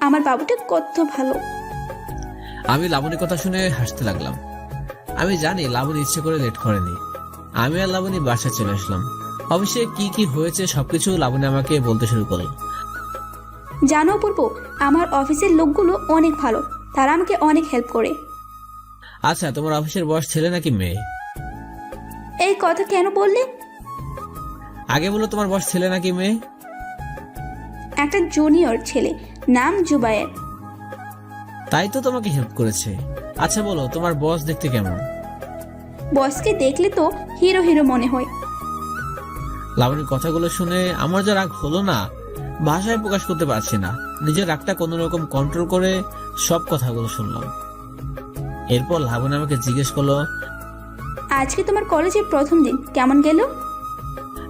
আমার বাবুটা কত ভালো। আমি লাবণীর কথা শুনে হাসতে লাগলাম। আমি জানি লাবণী ইচ্ছে করে লেট করেনি। আমি আর লাবণী বাসায় চলে আসলাম। অফিসে কি কি হয়েছে সবকিছু লাবণী আমাকে বলতে শুরু করলো। জানো অপূর্ব, আমার অফিসের লোকগুলো অনেক ভালো, তারা আমাকে অনেক হেল্প করে। আচ্ছা, তোমার অফিসের বস ছেলে নাকি মেয়ে? এই কথা কেন বললে? আগে বলো, তোমার বস ছেলে নাকি মেয়ে? একটা জুনিয়র ছেলে, নাম জুবায়ের। তাই তো তোমাকে হেল্প করেছে। আচ্ছা বলো, তোমার বস দেখতে কেমন? বসকে দেখলে তো হিরো হিরো মনে হয়। লাবণীর কথাগুলো শুনে আমার যা রাগ হলো না, ভাষায় প্রকাশ করতে পারছি না। নিজের রাগটা কোন রকম কন্ট্রোল করে সব কথাগুলো শুনলাম। এরপর লাবণী আমাকে জিজ্ঞেস করলো, আজকে তোমার কলেজের প্রথম দিন কেমন গেল?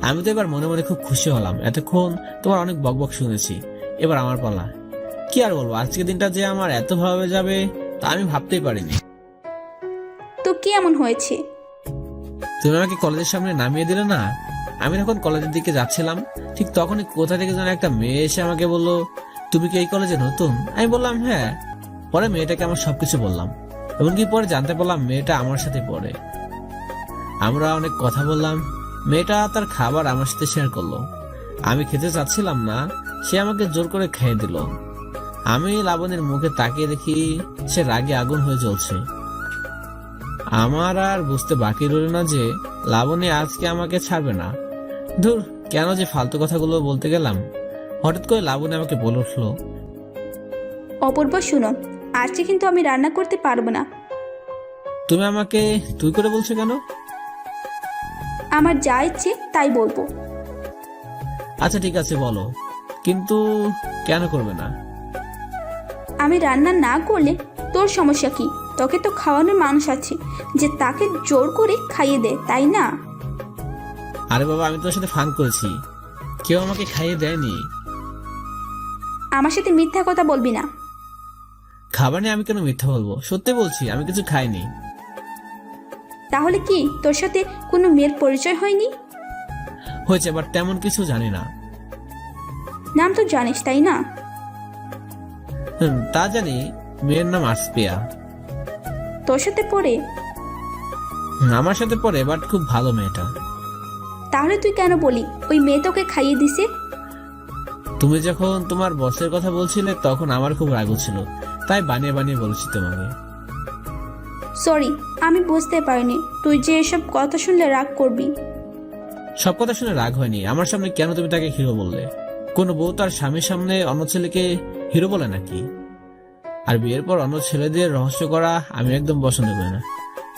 আমি তো এবার মনে মনে খুব খুশি হলাম। এতক্ষণ তোমার অনেক বকবক শুনেছি, এবার আমার পালা। কি আর বলবো, আজকের দিনটা যে আমার এত ভাবে যাবে তা আমি ভাবতেই পারিনি। তো কি এমন হয়েছে? তুমি আমাকে কলেজের সামনে নামিয়ে দিলে না। আমি যখন কলেজের দিকে যাচ্ছিলাম, ঠিক তখনই কোথা থেকে যেন একটা মেয়ে এসে আমাকে বললো, তুমি কি এই কলেজে নতুন? আমি বললাম হ্যাঁ। পরে মেয়েটাকে আমার সবকিছু বললাম, এমনকি পরে জানতে পারলাম মেয়েটা আমার সাথে পড়ে। আমরা অনেক কথা বললাম। মেয়েটা তার খাবার আমার সাথে শেয়ার করলো। আমি খেতে চাচ্ছিলাম না, সে আমাকে জোর করে খেয়ে দিল। আমি লাবণীর মুখে তাকিয়ে দেখি সে রাগে আগুন হয়ে জ্বলছে। আমার আর বুঝতে বাকি রইল না যে লাবণী আজকে আমাকে ছাড়বে না। ধুর, কেন যে ফালতু কথাগুলো বলতে গেলাম। হঠাৎ করে লাবণী আমাকে বলে উঠলো, অপূর্ব শুনো, আজকে কিন্তু আমি রান্না করতে পারবো না। তুমি আমাকে তুই করে বলছো কেন? আমার যা ইচ্ছে তাই বলবো। আচ্ছা ঠিক আছে বলো, কিন্তু কেন করবে না? আমি রান্না না করলে তোর সমস্যা কি? তোকে তো খাওয়ানোর মানুষ আছে যে তাকে জোর করে খাইয়ে দে, তাই না? আরে বাবা, আমি তোর সাথে ফান করেছি, কেউ আমাকে খাইয়ে দেয়নি। আমার সাথে মিথ্যা কথা বলবি না। খাবার নিয়ে আমি কেন মিথ্যা বলবো? সত্যি বলছি, আমি কিছু খাইনি। তাহলে কি তোর সাথে কোনো মেয়ের পরিচয় হয়নি? হয়েছে, বাট তেমন কিছু জানি না। নাম তো জানিস, তাই না? তা জানি, মেয়ের নাম আসপিয়া। তোর সাথে পড়ে? আমার সাথে পড়ে, বাট খুব ভালো মেয়েটা। তাহলে তুই কেন বলি ওই মেয়ে তোকে খাইয়ে দিছে? তুমি যখন তোমার বসের কথা বলছিলে তখন আমার খুব রাগ ছিল, তাই বানিয়ে বানিয়ে বলেছি তোমাকে। সরি, আমি বুঝতে পারিনি তুই যে এসব কথা শুনলে রাগ করবি। সব কথা শুনে রাগ হয়নি। আমার সামনে কেন তুমি তাকে হিরো বললে? কোন বউ তার স্বামীর সামনে অন্য ছেলেকে হিরো বলে নাকি? আর বিয়ের পর অন্য ছেলেদের রহস্য করা আমি একদম পছন্দ করি না,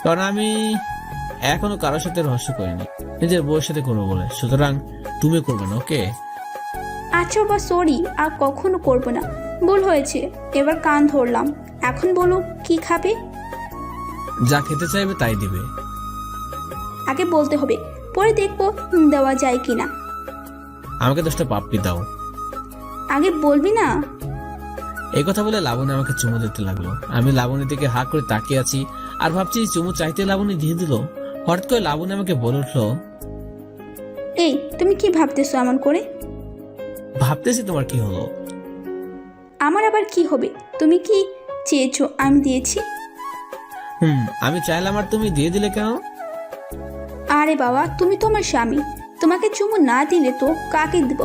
কারণ আমি এখনো কারোর সাথে রহস্য করিনি, নিজের বউয়ের সাথে করবো বলে। সুতরাং তুমি করবে না, ওকে? আচ্ছা বা সরি, আর কখনো করবো না, ভুল হয়েছে, এবার কান ধরলাম। এখন বলো কি খাবে? যা খেতে চাইবে তাই দিবে। আগে বলতে হবে, পরে দেখবো দেওয়া যায় কিনা। আমাকে 10টা পাপ্পি দাও। আগে বলবি না? এই কথা বলে লাবণী আমাকে চুমু দিতে লাগলো। আমি লাবণীর দিকে হাঁ করে তাকিয়ে আছি আর ভাবছি চুমু চাইতে লাবণী দিয়ে দিল। হঠাৎ করে লাবণী আমাকে বলে উঠলো, এই তুমি কি ভাবতেছো এমন করে? ভাবতেছি তোমার কি হলো? আমার আবার কি হবে? তুমি কি চেয়েছো আমি দিয়েছি? আমি চাইলাম আর তুমি দিয়ে দিলে কেন? আরে বাবা, তুমি তো আমার স্বামী, তোমাকে চুমু না দিলে তো কাকে দিব?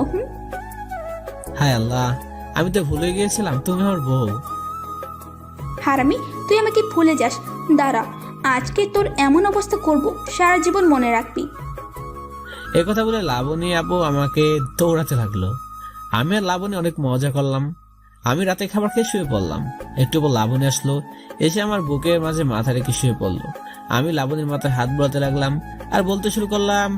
হায় আল্লাহ, আমি তো ভুলে গিয়েছিলাম তুমি আমার বউ। হারামি, তুই আমাকে ভুলে যাস। দাঁড়া, আজকে তোর এমন অবস্থা করব সারা জীবন মনে রাখবি। এই কথা বলে লাবণী আপু আমাকে দৌড়াতে লাগলো। আমি আর লাবণী অনেক মজা করলাম। আমি রাতে খাবার খেয়ে শুয়ে পড়লাম। একটু পর লাবণী আসলো, এসে আমার বুকের মাঝে মাথা রেখে শুয়ে পড়লো। আমি লাবণীর মাথায় হাত বোলাতে লাগলাম আর বলতে শুরু করলাম,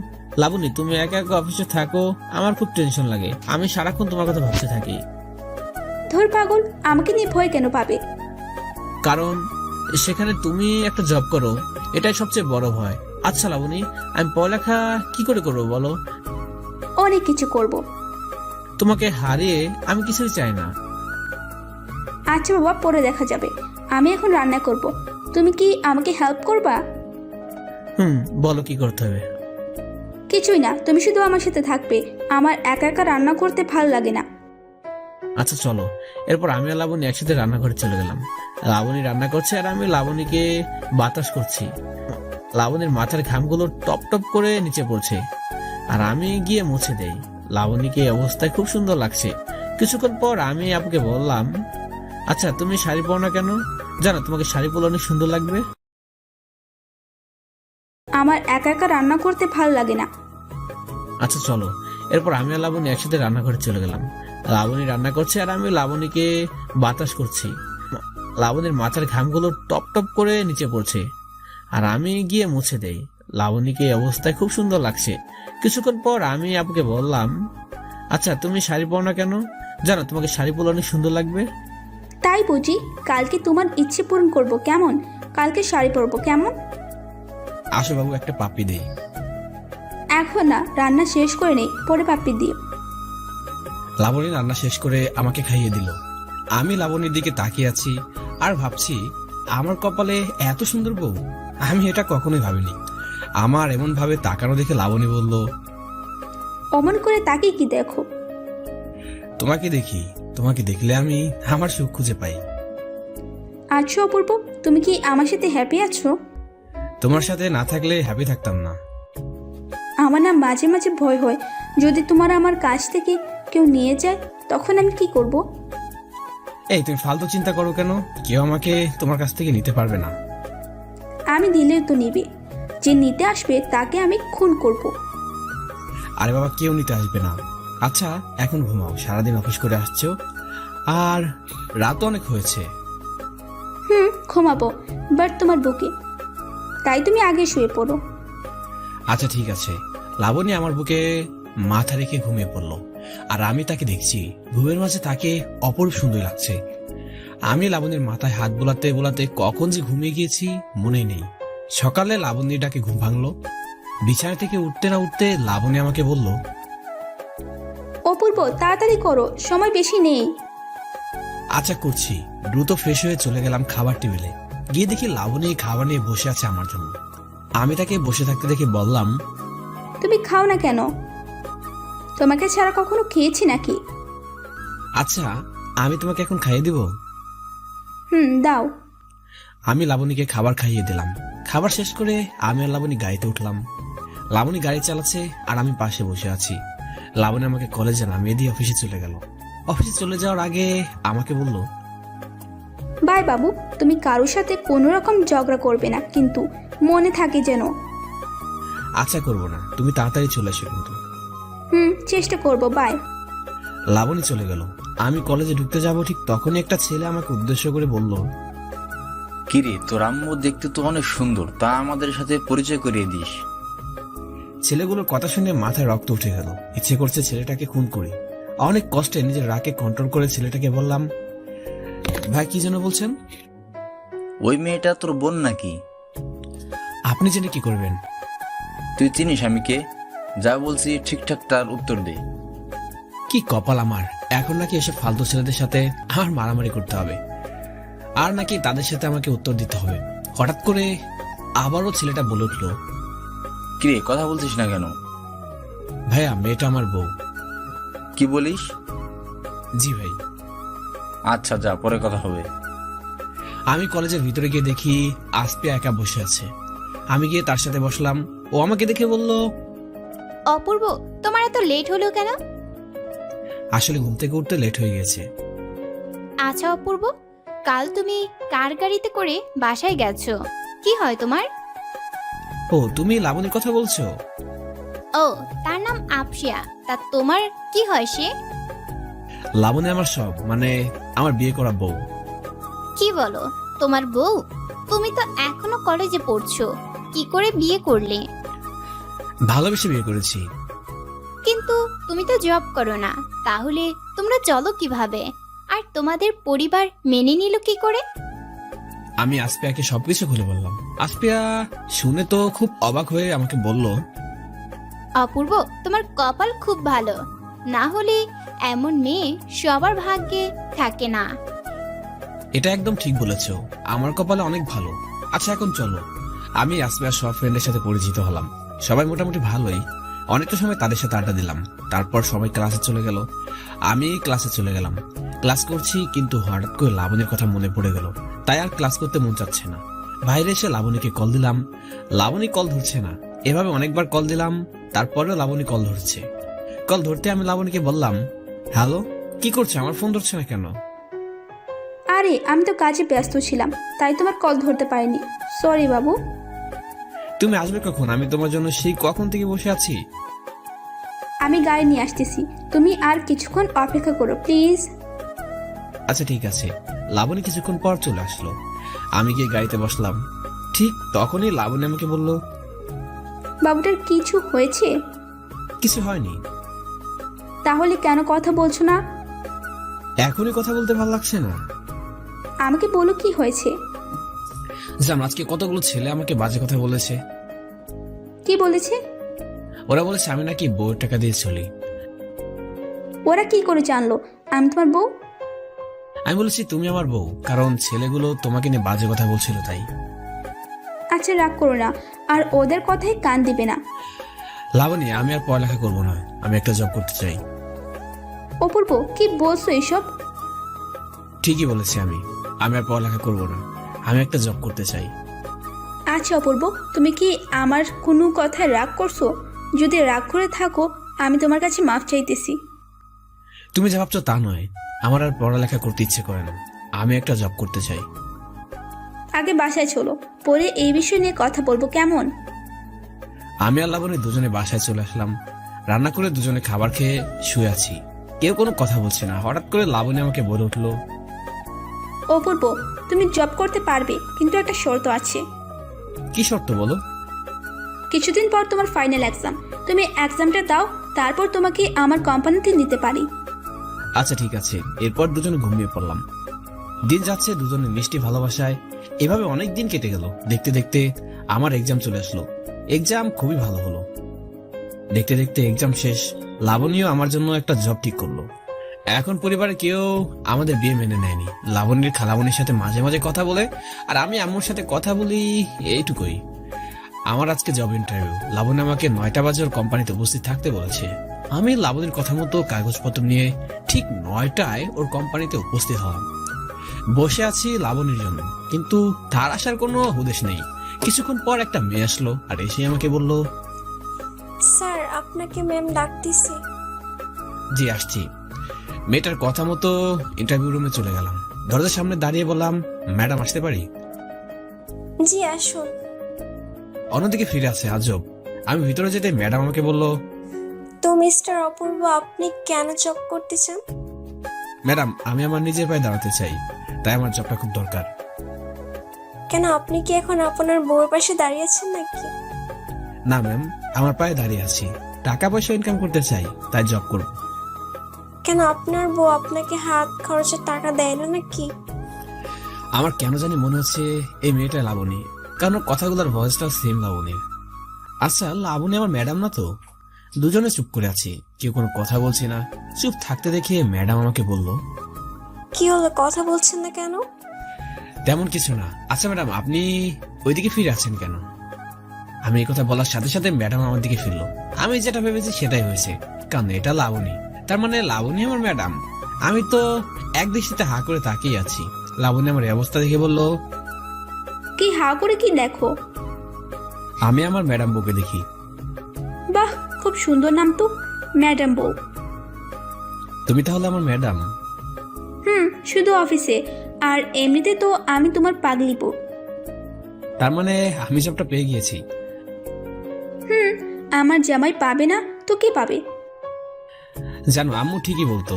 লাবণী তুমি একা একা অফিসে থাকো, আমার খুব টেনশন লাগে, আমি সারাক্ষণ তোমার কথা ভাবতে থাকি। ধর পাগল, আমাকে নিয়ে ভয় কেন পাবে? কারণ সেখানে তুমি একটা জব করো, এটাই সবচেয়ে বড় ভয়। আচ্ছা লাবণী, আমি পড়ালেখা কি করে করবো বলো? অনেক কিছু করব। তোমাকে হারিয়ে আমি কিছুই চাই না। আচ্ছা বাবা, পরে দেখা যাবে। আমি এখন রান্না করব। তুমি কি আমাকে হেল্প করবা? বলো কি করতে হবে? কিছুই না, তুমি শুধু আমার সাথে থাকবে। আমার একা একা রান্না করতে ভালো লাগে না। আচ্ছা চলো। এরপর আমি আর লাবণী একসাথে রান্নাঘরে চলে গেলাম। লাবণী রান্না করছে আর আমি লাবণীকে বাতাস করছি। লাবণীর মাথার ঘামগুলো টপ টপ করে নিচে পড়ছে আর আমি গিয়ে মুছে দেই। লাবণীকে এই অবস্থায় খুব সুন্দর লাগছে। কিছুক্ষণ পর আমি আপুকে বললাম, আচ্ছা তুমি শাড়ি পরো না কেন? জানো তোমাকে শাড়ি পরলে অনেক সুন্দর লাগবে। আমার একা একা রান্না করতে ভালো লাগে না। আচ্ছা চলো। এরপর আমি আর লাবণী একসাথে রান্নাঘরে চলে গেলাম। লাবণী রান্না করছে আর আমি লাবণীকে বাতাস করছি। লাবণীর মাথার ঘামগুলো টপ টপ করে নিচে পড়ছে আর আমি গিয়ে মুছে দেই। লাবণীকে এই অবস্থায় খুব সুন্দর লাগছে। কিছুক্ষণ পর আমি আপুকে বললাম, আচ্ছা তুমি শাড়ি পরো না কেন? জানো তোমাকে শাড়ি পরলে অনেক সুন্দর লাগবে। তাই বুঝি? কালকে তোমার ইচ্ছে পূরণ করব কেমন? কালকে শাড়ি পরবো কেমন? আসো বাবু, একটা পাপ্পি দেই। এখন না, রান্না শেষ করে নেই, পরে পাপ্পি দিও। লাবণী রান্না শেষ করে আমাকে খাইয়ে দিল। আমি লাবণীর দিকে তাকিয়ে আছি আর ভাবছি, আমার কপালে এত সুন্দর বউ, আমি এটা কখনোই ভাবিনি। আমার এমন ভাবে তাকানো দেখে লাবণী বলল, অমন করে তাকিয়ে কি দেখো? তোমাকে দেখি, তোমাকে দেখলে আমি আমার সুখ খুঁজে পাই। আচ্ছা অপূর্ব, তুমি কি আমার সাথে হ্যাপি আছো? তোমার সাথে না থাকলে হ্যাপি থাকতাম না। আমার না মাঝে মাঝে ভয় হয়, যদি তোমার আমার কাছ থেকে কেউ নিয়ে যায়, তখন আমি কি করব? এই তুমি ফালতু চিন্তা করো কেন? কেউ আমাকে তোমার কাছ থেকে নিতে পারবে না। আমি দিলেও তো নিবে। যে নিতে আসবে তাকে আমি খুন করব। আরে বাবা, কেউ নিতে আসবে না। আচ্ছা এখন ঘুমাও, সারাদিন অফিস করে আসছো আর রাত অনেক হয়েছে। ঘুমাবো, বাট তোমার বুকে। তাই তুমি আগে শুয়ে পড়ো। আচ্ছা ঠিক আছে। লাবণী আমার বুকে মাথা রেখে ঘুমিয়ে পড়লো আর আমি তাকে দেখছি ঘুমের মাঝে তাকে অপরূপ সুন্দর লাগছে। আমি লাবণীর মাথায় হাত বোলাতে বোলাতে কখন যে ঘুমিয়ে গিয়েছি মনেই নেই। সকালে লাবণীর ডাকে ঘুম ভাঙলো। বিছানা থেকে উঠতে না উঠতে লাবণী আমাকে বলল, অপূর্ব তাড়াতাড়ি করো, সময় বেশি নেই। আচ্ছা করছি। দ্রুত ফ্রেশ হয়ে চলে গেলাম খাবার টেবিলে। গিয়ে দেখি লাবণী খাবার নিয়ে বসে আছে আমার জন্য। আমি তাকে বসে থাকতে দেখে বললাম, তুমি খাও না কেন? তোমাকে ছাড়া কখনো খেয়েছি নাকি? আচ্ছা আমি তোমাকে এখন খাইয়ে দিব। দাও। আমি লাবণীকে খাবার খাইয়ে দিলাম। খাবার শেষ করে আমি আর লাবণী গাড়িতে উঠলাম। লাবণী গাড়ি চালাচ্ছে আর আমি পাশে বসে আছি। লাবণী আমাকে কলেজে নামিয়ে দিয়ে অফিসে চলে গেল। অফিসে চলে যাওয়ার আগে আমাকে বলল, বাই বাবু, তুমি কারোর সাথে কোনো রকম ঝগড়া করবে না, কিন্তু মনে থাকে যেন। আচ্ছা করবো না, তুমি তাড়াতাড়ি চলে এসো কিন্তু। চেষ্টা করব। বাই। লাবণী চলে গেল। আমি কলেজে ঢুকতে যাব ঠিক তখনই একটা ছেলে আমাকে উদ্দেশ্য করে বলল, কিরে, তোর আম্মু দেখতে তো অনেক সুন্দর, তা আমাদের সাথে পরিচয় করিয়ে দিস। ছেলেগুলোর কথা শুনে মাথায় রক্ত উঠে গেল। ইচ্ছে করছে ছেলেটাকে খুন করি। অনেক কষ্টে নিজের রাগকে কন্ট্রোল করে ছেলেটাকে বললাম, ভাই কি যেন বলছেন? ওই মেয়েটা তোর বোন নাকি? আপনি জেনে কি করবেন? তুই চিনিস আমি কে? যা বলছি ঠিকঠাক তার উত্তর দে। কি কপাল আমার, এখন নাকি এসব ফালতু ছেলেদের সাথে আমার মারামারি করতে হবে আর নাকি তাদের সাথে আমাকে উত্তর দিতে হবে। হঠাৎ করে আবারও ছেলেটা বলে উঠলো, কিরে কথা বলছিস না কেন? ভাইয়া মেয়েটা আমার বউ। কি বলিস? জি ভাই। আচ্ছা যা, পরে কথা হবে। আমি কলেজের ভিতরে গিয়ে দেখি আসপিয়া একা বসে আছে। আমি গিয়ে তার সাথে বসলাম। ও আমাকে দেখে বলল, অপূর্ব, তোমার এত লেট হলো কেন? আসলে ঘুম থেকে উঠতে লেট হয়ে গেছে। আচ্ছা অপূর্ব, কাল তুমি কার গাড়িতে করে বাসায় গেছো? কি হয় তোমার? ও তুমি লাবণীর কথা বলছো? ও, তার নাম আফসিয়া। তা তোমার কি হয় সে? লাবণী আমার সব, মানে আমার বিয়ে করা বউ। কি বলো, তোমার বউ? তুমি তো এখনো কলেজে পড়ছো, কি করে বিয়ে করলে? ভালোবেসে বিয়ে করেছি। কিন্তু তুমি তো জব করো না, তাহলে তোমরা চলো কিভাবে? আর তোমাদের পরিবার মেনে নিল কি করে? আমি আসপিয়াকে সবকিছু খুলে বললাম। আসপিয়া শুনে তো খুব অবাক হয়ে আমাকে বলল, অপূর্ব, তোমার কপাল খুব ভালো, না হলে এমন মেয়ে সবার ভাগ্যে থাকে না। এটা একদম ঠিক বলেছো, আমার কপালে অনেক ভালো। আচ্ছা এখন চলো। আমি আসপিয়ার সব ফ্রেন্ডের সাথে পরিচিত হলাম। সবাই মোটামুটি ভালোই। অনেকটা সময় তাদের সাথে আড্ডা দিলাম। তারপর সবাই ক্লাসে চলে গেল। আমি ক্লাসে চলে গেলাম। ক্লাস করছি, কিন্তু হঠাৎ করে লাবণীর কথা মনে পড়ে গেল। তাই আর ক্লাস করতে মন চাচ্ছে না। বাইরে এসে লাবণীকে কল দিলাম। লাবণী কল ধরছে না। এভাবে অনেকবার কল দিলাম, তারপরেও লাবণী কল ধরছে। কল ধরতে আমি লাবণীকে বললাম, হ্যালো, কি করছো? আমার ফোন ধরছে না কেন? আরে আমি তো কাজে ব্যস্ত ছিলাম, তাই তোমার কল ধরতে পারিনি। সরি বাবু। তুমি আসবে কখন? আমি তোমার জন্য সেই কখন থেকে বসে আছি। আমি গাড়ি নিয়ে আসতেছি, তুমি আর কিছুক্ষণ অপেক্ষা করো প্লিজ। আচ্ছা ঠিক আছে। লাবণী কিছুক্ষণ পর চলে আসলো। আমি গিয়ে গাড়িতে বসলাম। ঠিক তখনই লাবণী আমাকে বলল, বাবুটার কিছু হয়েছে? কিছু হয়নি। তাহলে কেন কথা বলছো না? এখনই কথা বলতে ভালো লাগছে না। আমাকে বলো কি হয়েছে। জানো, আজকে কতগুলো ছেলে আমাকে বাজে কথা বলেছে। কি বলেছে? ওরা বলেছে আমি নাকি বউয়ের টাকা দিয়ে চলি। ওরা কি করে জানলো আমি তোমার বউ? আমি বলেছি তুমি আমার বউ, কারণ ছেলেগুলো তোমাকে নিয়ে বাজে কথা বলছিল তাই। আচ্ছা রাগ করো না, আর ওদের কথায় কান দিবে না। লাবণী, আমি আর পড়ালেখা করবো না। আমি একটা জব করতে চাই। অপূর্ব, কি বলছো এসব? ঠিকই বলেছি আমি আর পড়ালেখা করবো না। আমি একটা জব করতে চাই। আচ্ছা অপূর্ব, তুমি কি আমার কোনো কথায় রাগ করছো? যদি রাগ করে থাকো, আমি তোমার কাছে মাফ চাইতেছি। তুমি যা ভাবছো তা নয়। আমার আর পড়ালেখা করতে ইচ্ছে করে না। আমি একটা জব করতে চাই। আগে বাসায় চলো, পরে এই বিষয় নিয়ে কথা বলবো, কেমন? আমি আর লাবণী দুজনে বাসায় চলে আসলাম। রান্না করে দুজনে খাবার খেয়ে শুয়ে আছি। কেউ কোনো কথা বলছে না। হঠাৎ করে লাবণী আমাকে বলে উঠলো, অপূর্ব, তুমি জব করতে পারবে, কিন্তু একটা শর্ত আছে। কি শর্ত বলো? কিছুদিন পর তোমার ফাইনাল এক্সাম, তুমি এক্সামটা দাও, তারপর তোমাকে আমার কোম্পানিতে নিতে পারি। আচ্ছা ঠিক আছে। এরপর দুজনে ঘুমিয়ে পড়লাম। দিন যাচ্ছে দুজনে মিষ্টি ভালোবাসায়। এভাবে অনেক দিন কেটে গেল। দেখতে দেখতে আমার এক্সাম চলে আসলো। এক্সাম খুবই ভালো হলো। দেখতে দেখতে এক্সাম শেষ। লাবণীও আমার জন্য একটা জব ঠিক করলো। এখন পরিবারে কেউ আমাদের বিয়ে মেনে নেয়নি। লাবণীর খালাবণীর সাথে মাঝে মাঝে কথা বলে, আর আমি আম্মুর সাথে কথা বলি, এইটুকুই। আমার আজকে জব ইন্টারভিউ। লাবণী আমাকে 9টা বাজে ওর কোম্পানিতে উপস্থিত থাকতে বলেছে। আমি লাবণীর কথা মতো কাগজপত্র নিয়ে ঠিক 9টায় ওর কোম্পানিতে উপস্থিত হলাম। বসে আছি লাবণীর জন্য, কিন্তু তার আসার কোনো উদ্দেশ্য নেই। কিছুক্ষণ পর একটা মেয়ে আসলো, আর এসে আমাকে বলল, স্যার, আপনাকে ম্যাম ডাকতেছে। জি আসছি। মেয়েটার কথা মতো ইন্টারভিউ রুমে চলে গেলাম। দরজার সামনে দাঁড়িয়ে বললাম, ম্যাডাম আসতে পারি? জি আসুন। অন্যদিকে ফিরে আছে আজব। আমি ভিতরে যেতে ম্যাডাম আমাকে বলল, তো মিস্টার অপূর্ব, আপনি কেন জব করতে চান? ম্যাডাম, আমি আমার নিজের পায়ে দাঁড়াতে চাই, তাই আমার জবটা খুব দরকার। কেন, আপনি কি এখন আপনার বউয়ের পাশে দাঁড়িয়েছেন নাকি? না ম্যাম, আমার পায়ে দাঁড়িয়ে আছি। টাকা পয়সা ইনকাম করতে চাই, তাই জব করব। কেন, আপনার বউ আপনাকে হাত খরচের টাকা দেয় না নাকি? আমার কেন জানি মনে হচ্ছে এই মেয়েটা লাবণী, কারণ ওর কথাগুলোর ভয়েসটাও সেম লাবণীর। আচ্ছা, লাবণী আমার ম্যাডাম না তো? দুজনে চুপ করে আছি, কেউ কোনো কথা বলছি না। চুপ থাকতে দেখে ম্যাডাম আমাকে বলল, কি হলো, কথা বলছেন না কেন? তেমন কিছু না। আচ্ছা ম্যাডাম, আপনি ওইদিকে ফিরে আছেন কেন? আমি এই কথা বলার সাথে সাথে ম্যাডাম আমার দিকে ফিরলো। আমি যেটা ভেবেছি সেটাই হয়েছে, কারণ এটা লাবণী। তার মানে লাবণী আমার ম্যাডাম। আমি তো এক দৃষ্টিতে হা করে তাকিয়ে আছি। লাবণী আমার এই অবস্থা দেখে বলল, কি হা করে কি দেখো? আমি আমার ম্যাডাম বউকে দেখি। বাহ, খুব সুন্দর নাম তো, ম্যাডাম বউ। তুমি তাহলে আমার ম্যাডাম? শুধু অফিসে, আর এমনিতে তো আমি তোমার পাগলি বউ। তার মানে আমি সবটা পেয়ে গিয়েছি। আমার জামাই পাবে না তো কে পাবে? জানো, আম্মু ঠিকই বলতো,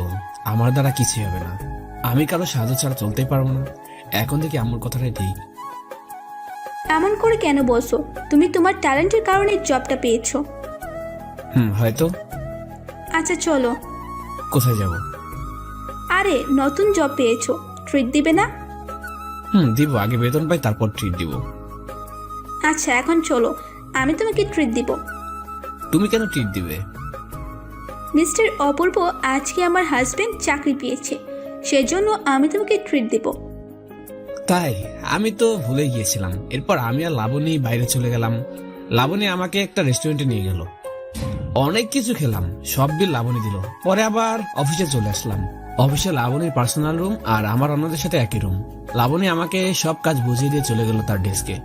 আমার দ্বারা কিছুই হবে না। আমি কারো সাহায্য ছাড়া চলতেই পারবো না। এখন থেকে আম্মুর কথাটাই ঠিক। এমন করে কেন বলছো? তুমি তোমার ট্যালেন্টের কারণে জবটা পেয়েছো। হয়তো। আচ্ছা চলো। কোথায় যাব? আরে নতুন জব পেয়েছো, ট্রিট দিবে না? দিব, আগে বেতন পাই তারপর ট্রিট দিব। আচ্ছা এখন চলো, আমি তোমাকে ট্রিট দিব। তুমি কেন ট্রিট দিবে? মিস্টার অপূর্ব, আজকে আমার হাজবেন্ড চাকরি পেয়েছে, সেজন্য আমি তোমাকে ট্রিট দিব। তাই? আমি তো ভুলে গিয়েছিলাম। এরপর আমি আর লাবণী বাইরে চলে গেলাম। লাবণী আমাকে একটা রেস্টুরেন্টে নিয়ে গেল, অনেক কিছু খেলাম, সব বিল লাবণী দিল। পরে আবার অফিসে চলে আসলাম। অফিসে লাবণীর পার্সোনাল রুম আর আমার অন্যদের সাথে একই রুম। লাবণী আমাকে সব কাজ বুঝিয়ে দিয়ে চলে গেল তার ডেস্কে।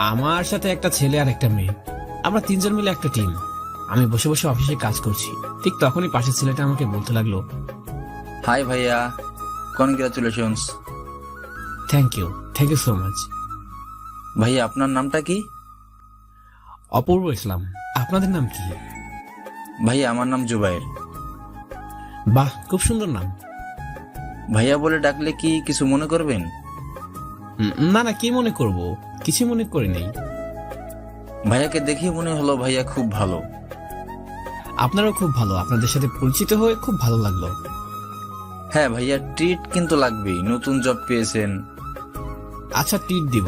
আমার সাথে একটা ছেলে আর একটা মেয়ে, আমরা তিনজন মিলে একটা টিম। আমি বসে বসে অফিসে কাজ করছি, ঠিক তখনই পাশের ছেলেটা আমাকে বলতে লাগলো, হাই ভাইয়া, congratulations. Thank you so much. ভাইয়া আপনার নামটা কি? অপূর্ব ইসলাম। আপনাদের নাম কি? ভাইয়া আমার নাম জুবাইর। বাহ, খুব সুন্দর নাম। ভাইয়া বলে ডাকলে কি কিছু মনে করবেন? না না, কি মনে করব, কিছু মনে করি নাই। ভাইয়াকে দেখে মনে হলো ভাইয়া খুব ভালো। আপনারাও খুব ভালো, আপনাদের সাথে পরিচিত হয়ে খুব ভালো লাগলো। হ্যাঁ ভাইয়া, ট্রিট কিন্তু লাগবেই, নতুন জব পেয়েছেন। আচ্ছা, ট্রিট দিব,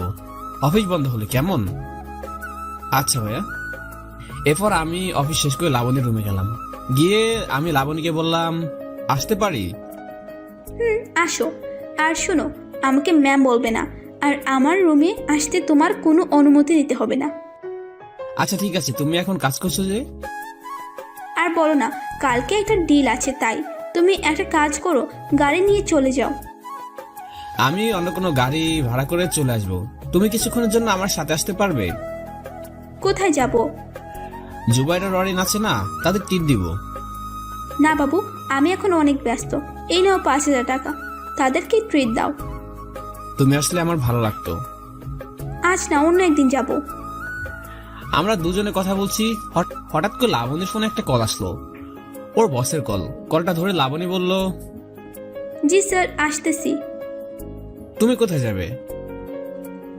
অফিস বন্ধ হলে কেমন? আচ্ছা ভাইয়া। এরপর আমি অফিস শেষ করে লাবণীর রুমে গেলাম। গিয়ে আমি লাবণীকে বললাম, আসতে পারি? আসো। আর শোনো, আমাকে ম্যাম বলবে না, আর আমার রুমে আসতে তোমার কোনো অনুমতি নিতে হবে না। আচ্ছা ঠিক আছে, তুমি এখন কাজ করছো যে? আর বলো না, কালকে একটা ডিল আছে, তাই তুমি একটা কাজ করো, গাড়ি নিয়ে চলে যাও। আমি অন্য কোনো গাড়ি ভাড়া করে চলে আসবো। তুমি কিছুক্ষণের জন্য আমার সাথে আসতে পারবে? কোথায় যাব? জুবাইর ররিন আছে না, তাদের ট্রিট দিব। না বাবু, আমি এখন অনেক ব্যস্ত। এই নাও 5,000 টাকা, তাদেরকে ট্রিট দাও। তুমি আসলে আমার ভালো লাগতো। আজ না, অন্য একদিন যাব। আমরা দুজনে কথা বলছি, হঠাৎ করে লাবণীর ফোনে একটা কল আসলো, ওর বসের কল। কলটা ধরে লাবণী বলল, জি স্যার, আসতেছি। তুমি কোথায় যাবে?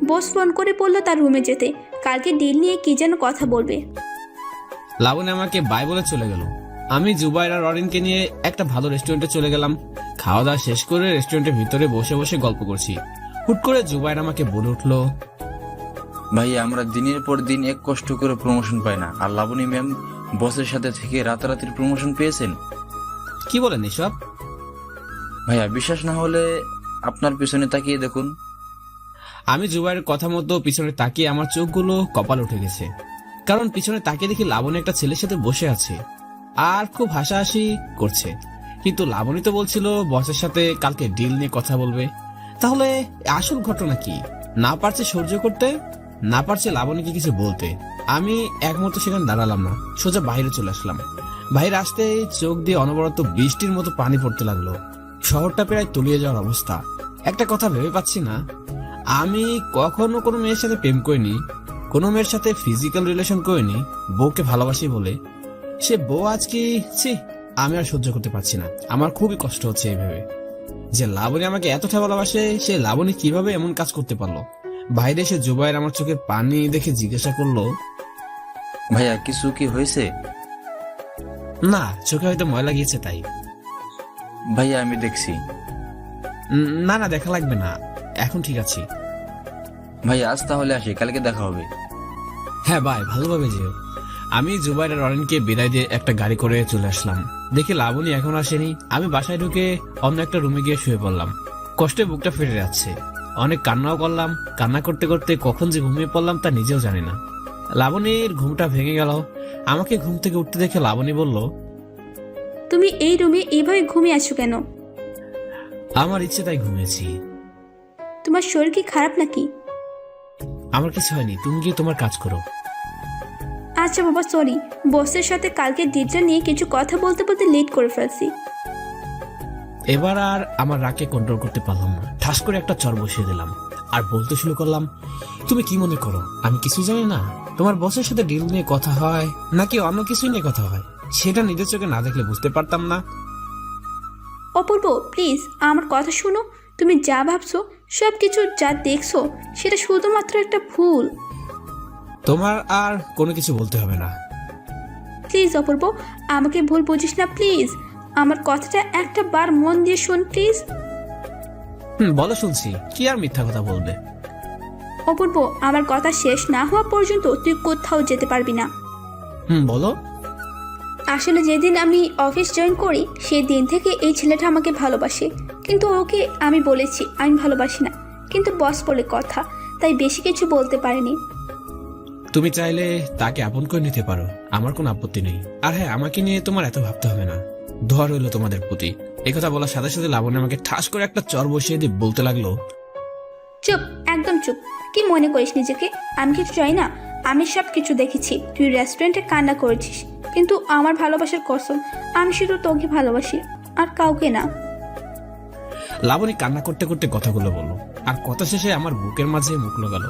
বস ফোন করে বললো তার রুমে যেতে, কালকে ডিল নিয়ে কি যেন কথা বলবে। লাবণী আমাকে বাই বলে চলে গেল। আমি জুবাইর আর ররিনকে নিয়ে একটা ভালো রেস্টুরেন্টে চলে গেলাম। খাওয়া দাওয়া শেষ করে রেস্টুরেন্টের ভিতরে বসে বসে গল্প করছি। হুট করে জুবাইর আমাকে বলে উঠলো, ভাইয়া আমরা দিনের পর দিন এক কষ্ট করে প্রমোশন পাই না, আর লাবণী ম্যাম বসের সাথে থেকে রাতারাতির প্রমোশন পেয়েছেন। কি বলেন এসব? ভাইয়া বিশ্বাস না হলে আপনার পিছনে তাকিয়ে দেখুন। আমি জুবাইরের কথা মতো পিছনে তাকিয়ে আমার চোখগুলো কপাল উঠে গেছে, কারণ পিছনে তাকিয়ে দেখি লাবণী একটা ছেলের সাথে বসে আছে আর খুব হাসাহাসি করছে। কিন্তু লাবণী তো বলছিল বসের সাথে কালকে ডিল নিয়ে কথা বলবে। তাহলে আসল ঘটনা কি? না পারছে সহ্য করতে, না পারছে লাবণীকে কিছু বলতে। আমি এক মুহূর্ত সেখানে দাঁড়ালাম না, সোজা বাইরে চলে আসলাম। বাইরে আসতে চোখ দিয়ে অনবরত বৃষ্টির মতো পানি পড়তে লাগলো। শহরটা প্রায় তলিয়ে যাওয়ার অবস্থা। একটা কথা ভেবে পাচ্ছি না, আমি কখনো কোনো মেয়ের সাথে প্রেম করিনি, কোনো মেয়ের সাথে ফিজিক্যাল রিলেশন করিনি, বউকে ভালোবাসি বলে। সে বউ আজকে আমি আর সহ্য করতে পারছি না। আমার খুবই কষ্ট হচ্ছে এই ভেবে যে লাবণী আমাকে এতটা ভালোবাসে, সে লাবণী কিভাবে এমন কাজ করতে পারলো। বাইরে এসে জুবাইর আমার চোখে পানি দেখে জিজ্ঞাসা করলো, ভাইয়া কিছু কি হয়েছে? না, চোখে হয়তো ময়লা গিয়েছে তাই। ভাইয়া আমি দেখছি। না না, দেখা লাগবে না, এখন ঠিক আছে। ভাইয়া আজ তাহলে আসি, কালকে দেখা হবে। হ্যাঁ বাই, ভালোভাবে যেও। আমি জুবাইর আর ররিনকে বিদায় দিয়ে একটা গাড়ি করে চলে আসলাম। দেখি লাবণী এখন আসেনি। আমি বাসায় ঢুকে অন্য একটা রুমে গিয়ে শুয়ে পড়লাম। কষ্টে বুকটা ফেটে যাচ্ছে, অনেক কান্নাও করলাম। কান্না করতে করতে কখন যে ঘুমিয়ে পড়লাম তা নিজেও জানি না। লাবণীর ঘুমটা ভেঙে গেল। আমাকে ঘুম থেকে উঠতে দেখে লাবণী বলল, তুমি এই রুমে এইভাবে ঘুমিয়ে আছো কেন? আমার ইচ্ছে তাই ঘুমিয়েছি। তোমার শরীর কি খারাপ নাকি? আমার কিছু হয়নি, তুমি গিয়ে তোমার কাজ করো। আচ্ছা বাবা, সরি, বসের সাথে কালকে ডিলটা নিয়ে কিছু কথা বলতে বলতে লেট করে ফেলছি। এবার আর আমার রাগকে কন্ট্রোল করতে পারলাম না, ঠাস করে একটা চর বসিয়ে দিলাম আর বলতে শুরু করলাম, তুমি কি মনে করো আমি কিছু জানি না? তোমার বসের সাথে ডিল নিয়ে কথা হয় নাকি অন্য কিছু নিয়ে কথা হয়, সেটা নিজের চোখে না দেখলে বুঝতে পারতাম না। অপূর্ব প্লিজ আমার কথা শোনো। তুমি যা ভাবছো, সব কিছু যা দেখছো, সেটা শুধুমাত্র একটা ভুল। তোমার আর কোনো কিছু বলতে হবে না। প্লিজ অপূর্ব, আমাকে ভুল বুঝিস না প্লিজ। আমার কথাটা একটা বার মন দিয়ে শোন প্লিজ। বলো, শুনছি। কি আর মিথ্যা কথা বলবে? অপূর্ব, আমার কথা শেষ না হওয়া পর্যন্ত তুই কোথাও যেতে পারবি না। বলো। আসলে যেদিন আমি অফিস জয়েন করি সেই দিন থেকে এই ছেলেটা আমাকে ভালোবাসে, কিন্তু ওকে আমি বলেছি আমি ভালোবাসি না, কিন্তু বস বলে কথা, তাই বেশি কিছু বলতে পারিনি। তুমি চাইলে তাকে আপন করে নিতে পারো, আমার কোনো আপত্তি নেই। আর হ্যাঁ, আমাকে নিয়ে তোমার এত ভাবতে হবে না। ধোয়া রইল তোমাদের প্রতি। একথা বলার সাথে সাথে লাবণী আমাকে ঠাস করে একটা চর বসিয়ে দিয়ে বলতে লাগলো, চুপ, একদম চুপ। কি মনে করিস নিজেকে? আমি কিছু চাই না? আমি সব কিছু দেখেছি। তুই রেস্টুরেন্টে কান্না করেছিস, কিন্তু আমার ভালোবাসার কসম, আমি শুধু তোকে ভালোবাসি, আর কাউকে না। লাবণী কান্না করতে করতে কথাগুলো বললো, আর কথা শেষে আমার বুকের মাঝে মুকলো গেল।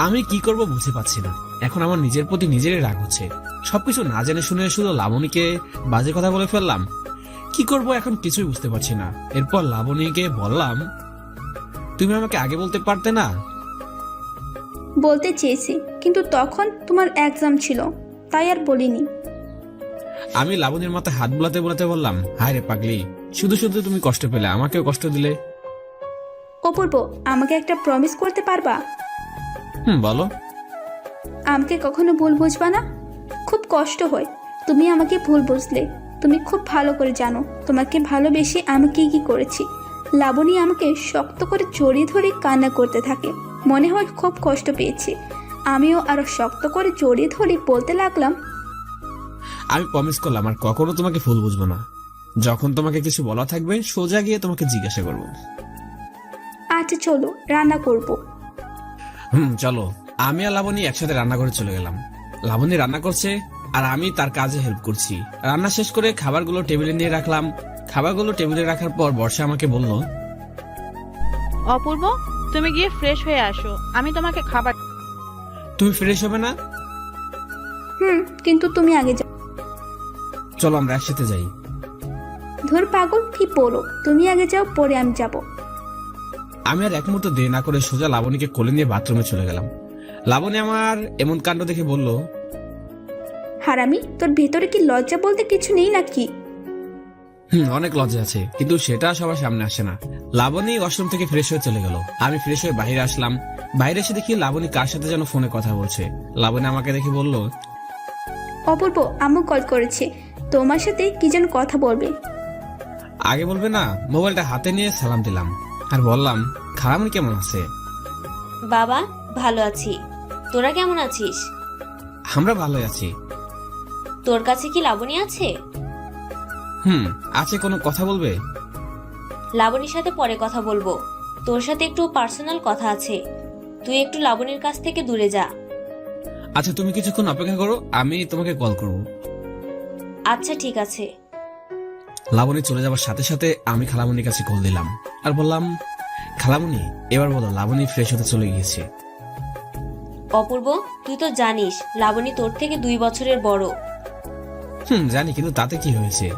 আমি কি করব বুঝতে পারছি না। এখন আমার নিজের প্রতি নিজেরই রাগ হচ্ছে। সবকিছু না জেনে শুনে শুধু লাবণীকে বাজে কথা বলে ফেললাম। কি করব এখন কিছুই বুঝতে পারছি না। এরপর লাবণীকে বললাম, তুমি আমাকে আগে বলতে পারতে না? বলতে চেয়েছি, কিন্তু তখন তোমার এক্সাম ছিল, তাই আর বলিনি। আমি লাবণীর মাথায় হাত বোলাতে বোলাতে বললাম, হায় রে পাগলি, শুধু শুধু তুমি কষ্ট পেলে, আমাকেও কষ্ট দিলে। অপূর্ব, আমাকে একটা প্রমিস করতে পারবা? বলো। আমাকে কখনো ভুল বুঝবা না? খুব কষ্ট হয় তুমি আমাকে ভুল বুঝলে। তুমি খুব ভালো করে জানো তোমাকে ভালোবেসে আমি কি কি করেছি। লাবণী আমাকে শক্ত করে জড়িয়ে ধরে কান্না করতে থাকে, মনে হয় খুব কষ্ট পেয়েছি। আমিও আরো শক্ত করে জড়িয়ে ধরে বলতে লাগলাম, আমি প্রমিস করলাম আর কখনো তোমাকে ভুল বুঝবো না। যখন তোমাকে কিছু বলা থাকবে সোজা গিয়ে তোমাকে জিজ্ঞাসা করবো। আচ্ছা চলো, রান্না করব। চলো। আমি আর লাবণী একসাথে রান্না করে চলে গেলাম। লাবণী রান্না করছে আর আমি তার কাজে হেল্প করছি। রান্না শেষ করে খাবারগুলো টেবিলে নিয়ে রাখলাম। খাবারগুলো টেবিলে রাখার পর বর্ষা আমাকে বলল, অপূর্ব, তুমি গিয়ে ফ্রেশ হয়ে আসো, আমি তোমাকে খাবার। তুমি ফ্রেশ হবে না? কিন্তু তুমি আগে যাও। চলো আমরা একসাথে যাই। ধর পাগল, কি বলো? তুমি আগে যাও, পরে আমি যাব। আমি আর এক মুহূর্ত দেরি না করে সোজা লাবণীকে কোলে নিয়ে বাথরুমে চলে গেলাম। লাবণী আমার এমন কাণ্ড দেখে বলল, হারামি, তোর ভেতরে কি লজ্জা বলতে কিছু নেই নাকি? অনেক লজ্জা আছে, কিন্তু সেটা সবার সামনে আসে না। লাবণী ওয়াশরুম থেকে ফ্রেশ হয়ে চলে গেল। আমি ফ্রেশ হয়ে বাইরে আসলাম। বাইরে এসে দেখি লাবণী কার সাথে যেন ফোনে কথা বলছে। লাবণী আমাকে দেখে বলল, অপূর্ব, আম্মু কল করেছে, তোমার সাথে কি যেন কথা বলবে। আগে বলবে না? মোবাইলটা হাতে নিয়ে সালাম দিলাম আর বললাম, খালামণি কেমন আছে? বাবা, ভালো আছি। তোরা কেমন আছিস? আমরা ভালোই আছি। তোর কাছে কি লাবণী আছে? আছে। কোনো কথা বলবে? লাবণীর সাথে পরে কথা বলবো, তোর সাথে একটু পার্সোনাল কথা আছে। তুই একটু লাবণীর কাছ থেকে দূরে যা। আচ্ছা, তুমি কিছুক্ষণ অপেক্ষা করো, আমি তোমাকে কল করব। আচ্ছা ঠিক আছে। লাবণী চলে যাওয়ার সাথে সাথে আমি খালামণির কাছে কল দিলাম আর বললাম, খালামণি, এবার বলো লাবণী ফ্রেশ হতে চলে গিয়েছে। অপূর্ব, তুই তো জানিস লাবণী তোর থেকে 2 বছরের বড়। জানি, কিন্তু তাতে কি হয়েছে?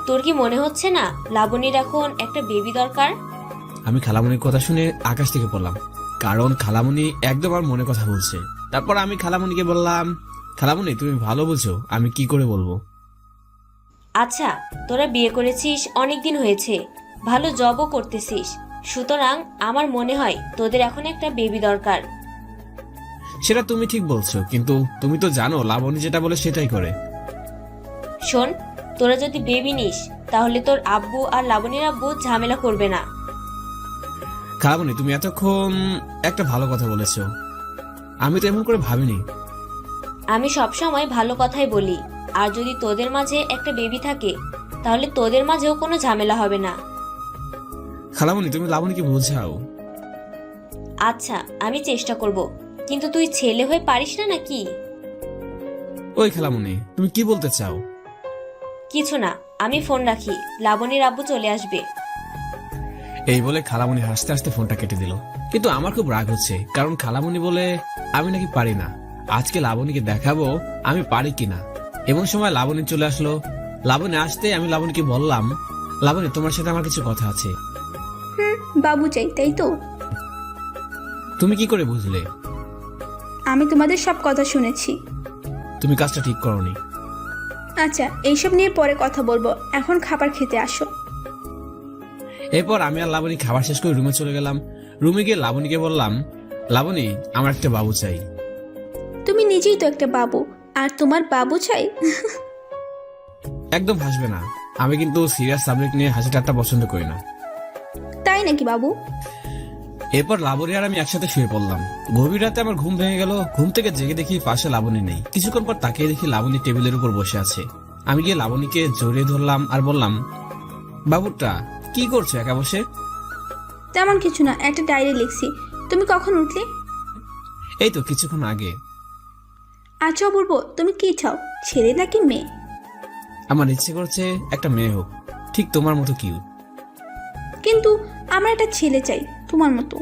তোর কি মনে হচ্ছে না লাবণীর এখন একটা বেবি দরকার? আমি খালামণির কথা শুনে আকাশ থেকে পড়লাম, কারণ খালামণি একদম আমার মনে কথা বলছে। তারপর আমি খালামণিকে বললাম, খালামণি তুমি ভালো বলছো, আমি কি করে বলবো? আচ্ছা, তোরা বিয়ে করেছিস অনেকদিন হয়েছে, ভালো জবও করতেছিস, সুতরাং আমার মনে হয় তোদের এখন একটা বেবি দরকার। সেটা তুমি ঠিক বলছো, কিন্তু তুমি তো জানো লাবণী যেটা বলে সেটাই করে। শোন, তোরা যদি বেবি নিস তাহলে তোর আব্বু আর লাবণীর আব্বু ঝামেলা করবে না। খালামণি, তুমি এতক্ষণ একটা ভালো কথা বলেছো, আমি তো এমন করে ভাবিনি। আমি সবসময় ভালো কথাই বলি, আর যদি তোদের মাঝে একটা বেবি থাকে তাহলে তোদের মাঝেও কোনো ঝামেলা হবে না। খালামণি, তুমি লাবণীকে বোঝাও। আচ্ছা, আমি চেষ্টা করব, কিন্তু তুই ছেলে হয়ে পারিস না নাকি? ওই খালামণি, তুমি কি বলতে চাও? কিছু না, আমি ফোন রাখি, লাবণীর আব্বু চলে আসবে। এই বলে খালামণি হাসতে হাসতে ফোনটা কেটে দিল। কিন্তু আমার খুব রাগ হচ্ছে, কারণ খালামণি বলে আমি নাকি পারি না। আজকে লাবণীকে দেখাবো আমি পারি কিনা। এমন সময় লাবণী চলে আসলো। লাবণী আসতে আমি লাবণীকে বললাম, লাবণী, তোমার সাথে আমার কিছু কথা আছে। বাবু চাই, তাই তো? তুমি কি করে বুঝলে? আমি তোমাদের সব কথা শুনেছি। তুমি কাজটা ঠিক করোনি। আচ্ছা, এইসব নিয়ে পরে কথা বলবো, এখন খাবার খেতে আসো। এরপর আমি আর লাবণী খাবার শেষ করে রুমে চলে গেলাম। রুমে গিয়ে লাবণীকে বললাম, লাবণী আমার একটা বাবু চাই। তুমি নিজেই তো একটা বাবু, আর তোমার বাবু চাই? একদম হাসবে না, আমি কিন্তু সিরিয়াস সাবজেক্ট নিয়ে হাসি ঠাট্টা পছন্দ করি না। তাই নাকি বাবু? এরপর লাবণী আর আমি একসাথে শুয়ে পড়লাম। গভীর রাতে আমার ঘুম ভেঙে গেল। ঘুম থেকে জেগে দেখি পাশে লাবণী নেই। কিছুক্ষণ পর তাকিয়ে দেখি লাবণী টেবিলের উপর বসে আছে। আমি গিয়ে লাবণীকে জড়িয়ে ধরলাম আর বললাম, বাবুটা কি করছো একা বসে? তেমন কিছু না, একটা ডায়েরি লিখছি। তুমি কখন উঠলে? এই তো কিছুক্ষণ আগে। আচ্ছা অপূর্ব, তুমি কি চাও, ছেলে নাকি মেয়ে? আমার ইচ্ছে করছে একটা মেয়ে হোক, ঠিক তোমার মতো কিউট। কিন্তু আমার একটা ছেলে চাই তোমার মতো।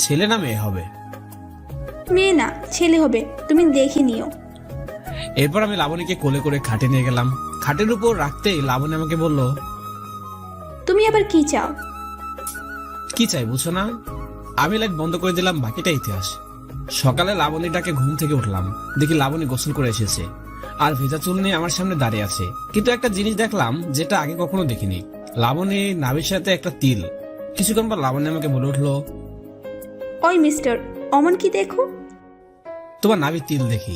ছেলে না মেয়ে হবে? মেয়ে না, ছেলে হবে, তুমি দেখে নিও। এরপর আমি লাবণীকে কোলে করে খাটে নিয়ে গেলাম। খাটের উপর রাখতেই লাবণী আমাকে বলল, তুমি আবার কি চাও? কি চাই বুঝছো না? আমি লাইট বন্ধ করে দিলাম, বাকিটা ইতিহাস। সকালে লাবণীটাকে ঘুম থেকে উঠলাম, দেখি লাবণী গোসল করে এসেছে আর ভেজা চুল নিয়ে আমার সামনে দাঁড়িয়ে আছে। কিন্তু একটা জিনিস দেখলাম যেটা আগে কখনো দেখিনি, লাবণী নাভির সাথে একটা তিল। কিছুক্ষণ পর লাবণী আমাকে বলে উঠলো, ওই মিস্টার, অমন কি দেখো? তোমার নাভির তিল দেখি।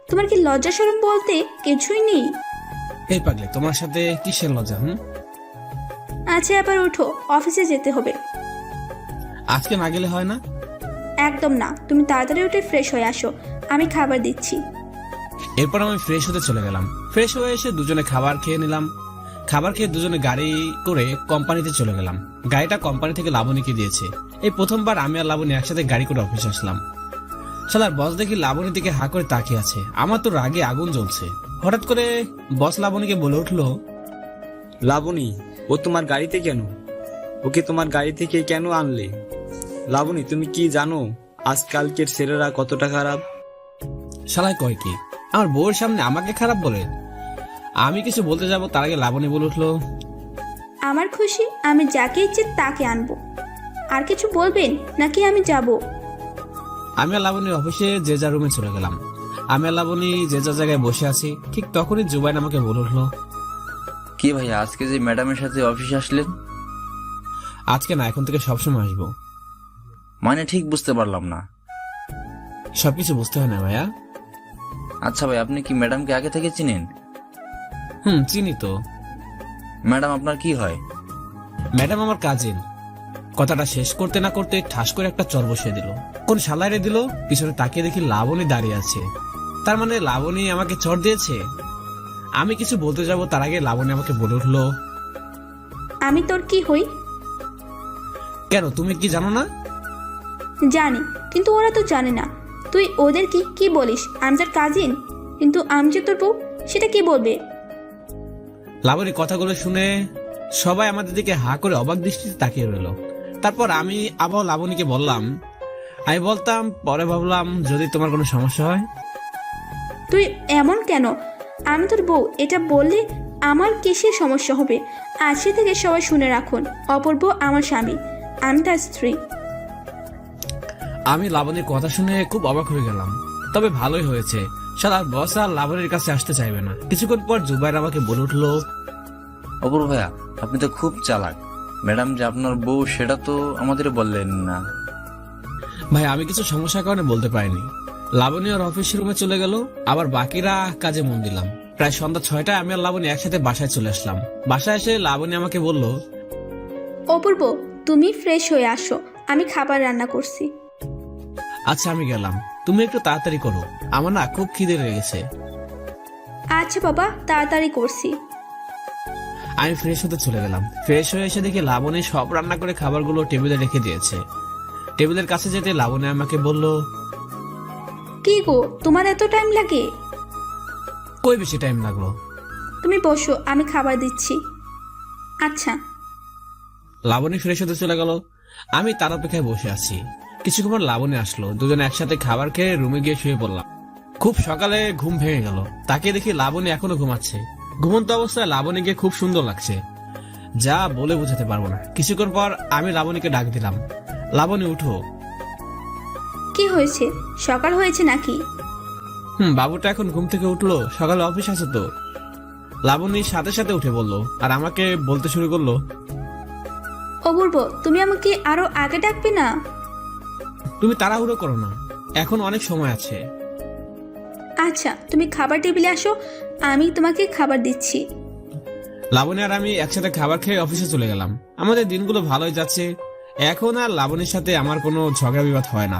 তোমার কি লজ্জা শরম বলতে কিছুই নেই? এই পাগলে, তোমার সাথে কিসের লজ্জা? আচ্ছা এবার উঠো, অফিসে যেতে হবে। আজকে না গেলে হয় না? একদম না, তুমি তাড়াতাড়ি উঠে ফ্রেশ হয়ে আসো, আমি খাবার দিচ্ছি। এরপর আমি ফ্রেশ হতে চলে গেলাম। ফ্রেশ হয়ে এসে দুজনে খাবার খেয়ে নিলাম। খাবার খেয়ে দুজনে গাড়ি করে কোম্পানিতে চলে গেলাম। গাড়িটা কোম্পানি থেকে লাবণীকে দিয়েছে। এই প্রথমবার আমি আর লাবণী একসাথে গাড়ি করে অফিসে আসলাম। শালার বস দেখি লাবণীর দিকে হা করে তাকিয়ে আছে। আমার তো রাগে আগুন জ্বলছে। হঠাৎ করে বস লাবণীকে বলে উঠলো, লাবণী, ও তোমার গাড়িতে কেন? ওকে তোমার গাড়ি থেকে কেন আনলে? লাবণী, তুমি কি জানো আজকালকের ছেলেরা কতটা খারাপ? শালায় কয় কি, আমার বউয়ের সামনে আমাকে খারাপ বলে? আমি কিছু বলতে যাব তার আগে লাবণী বলে উঠলো, আমার খুশি, আমি যাকে ইচ্ছে তাকে আনবো। আর কিছু বলবেন নাকি আমি যাব? আমি আর লাবণীর অফিসে যে যার রুমে চলে গেলাম। আমি আর লাবণী যে যার জায়গায় বসে আছি, ঠিক তখনই জুবাইন আমাকে বলে উঠলো, কি ভাইয়া, আজকে যে ম্যাডামের সাথে অফিসে আসলেন? আজকে না, এখন থেকে সবসময় আসবো। মানে ঠিক বুঝতে পারলাম না। সবকিছু বুঝতে হয় না ভাইয়া। আচ্ছা ভাই, আপনি কি ম্যাডামকে আগে থেকে চিনেন? চিনি তো। ম্যাডাম আপনার কি হয়? ম্যাডাম আমার কাজিন। কথাটা শেষ করতে না করতে ঠাস করে একটা চর বসিয়ে দিল। কোন শালাইরে দিল, পিছনে তাকিয়ে দেখি লাবণী দাঁড়িয়ে আছে। তার মানে লাবণী আমাকে চর দিয়েছে। আমি কিছু বলতে যাব তার আগে লাবণী আমাকে বলে উঠলো, আমি তোর কি হই? কেন, তুমি কি জানো না? জানি, কিন্তু ওরা তো জানে না। তুই ওদের কি কি বলিস আমি তোর কাজিন, কিন্তু আমি যে তোর বউ, সেটা কি বলবে? লাবণীর কথাগুলো শুনে সবাই আমাদের দিকে হা করে অবাক দৃষ্টিতে তাকিয়ে রইল। তারপর আমি আবার লাবণীকে বললাম, আমি বলতাম, পরে ভাবলাম যদি তোমার কোনো সমস্যা হয়। তুই এমন কেন? আমি তোর বউ, এটা বললে আমার কিসের সমস্যা হবে? আজকে থেকে সবাই শুনে রাখুন, অপূর্ব আমার স্বামী, আমি তার স্ত্রী। আমি লাবণীর কথা শুনে খুব অবাক হয়ে গেলাম। তবে ভালোই হয়েছে, শালা বস আর লাবণীর কাছে আসতে চাইবে না। কিছুক্ষণ পর জুবাইর আমাকে বলে উঠলো, অপূর্ব ভাইয়া, আপনি তো খুব চালাক। ম্যাডাম যে আপনার বউ সেটা তো আমাদের বললেন না। ভাই, আমি কিছু সমস্যার কারণে বলতে পারিনি। লাবণী আর অফিস রুমে চলে গেল, আবার বাকিরা কাজে মন দিলাম। প্রায় সন্ধ্যা 6টায় আমি আর লাবণী একসাথে বাসায় চলে আসলাম। বাসায় এসে লাবণী আমাকে বলল, অপূর্ব, তুমি ফ্রেশ হয়ে আসো, আমি খাবার রান্না করছি। আচ্ছা আমি গেলাম, তুমি একটু তাড়াতাড়ি করো, আমার না খুব খিদে লেগেছে। আচ্ছা বাবা, তাড়াতাড়ি করছি। আমি ফ্রেশ হতে চলে গেলাম। ফ্রেশ হয়ে এসে দেখি লাবণী সব রান্না করে খাবারগুলো টেবিলে রেখে দিয়েছে। টেবিলের কাছে যেতে লাবণী আমাকে বলল, কি গো, তোমার এত টাইম লাগে? কই বেশি টাইম লাগলো? তুমি বসো, আমি খাবার দিচ্ছি। আচ্ছা। লাবণী ফ্রেশ হতে চলে গেল, আমি তার অপেক্ষায় বসে আছি। কিছুক্ষণ পর লাবণী আসলো, দুজনে একসাথে খাবার খেয়ে রুমে গিয়ে শুয়ে পড়লাম। খুব সকালে ঘুম ভেঙে গেল, তাকে দেখি লাবণী এখনো ঘুমাচ্ছে। ঘুমন্ত অবস্থায় লাবণীকে খুব সুন্দর লাগছে, যা বলে বোঝাতে পারবো না। কিছুক্ষণ পর আমি লাবণীকে ডাক দিলাম, লাবণী উঠো। কি হয়েছে, সকাল হয়েছে নাকি? বাবুটা এখন ঘুম থেকে উঠলো, সকালে অফিস আছে তো। লাবণীর সাথে সাথে উঠে বলল আর আমাকে বলতে শুরু করলো, অপূর্ব, তুমি আমাকে আরো আগে ডাকবে না? তুমি তাড়াহুড়ো করো না, এখন অনেক সময় আছে। আচ্ছা, তুমি খাবার টেবিলে আসো, আমি তোমাকে খাবার দিচ্ছি। লাবণী আর আমি একসাথে খাবার খেয়ে অফিসে চলে গেলাম। আমাদের দিনগুলো ভালোই যাচ্ছে। এখন আর লাবণীর সাথে আমার কোনো ঝগড়া বিবাদ হয় না।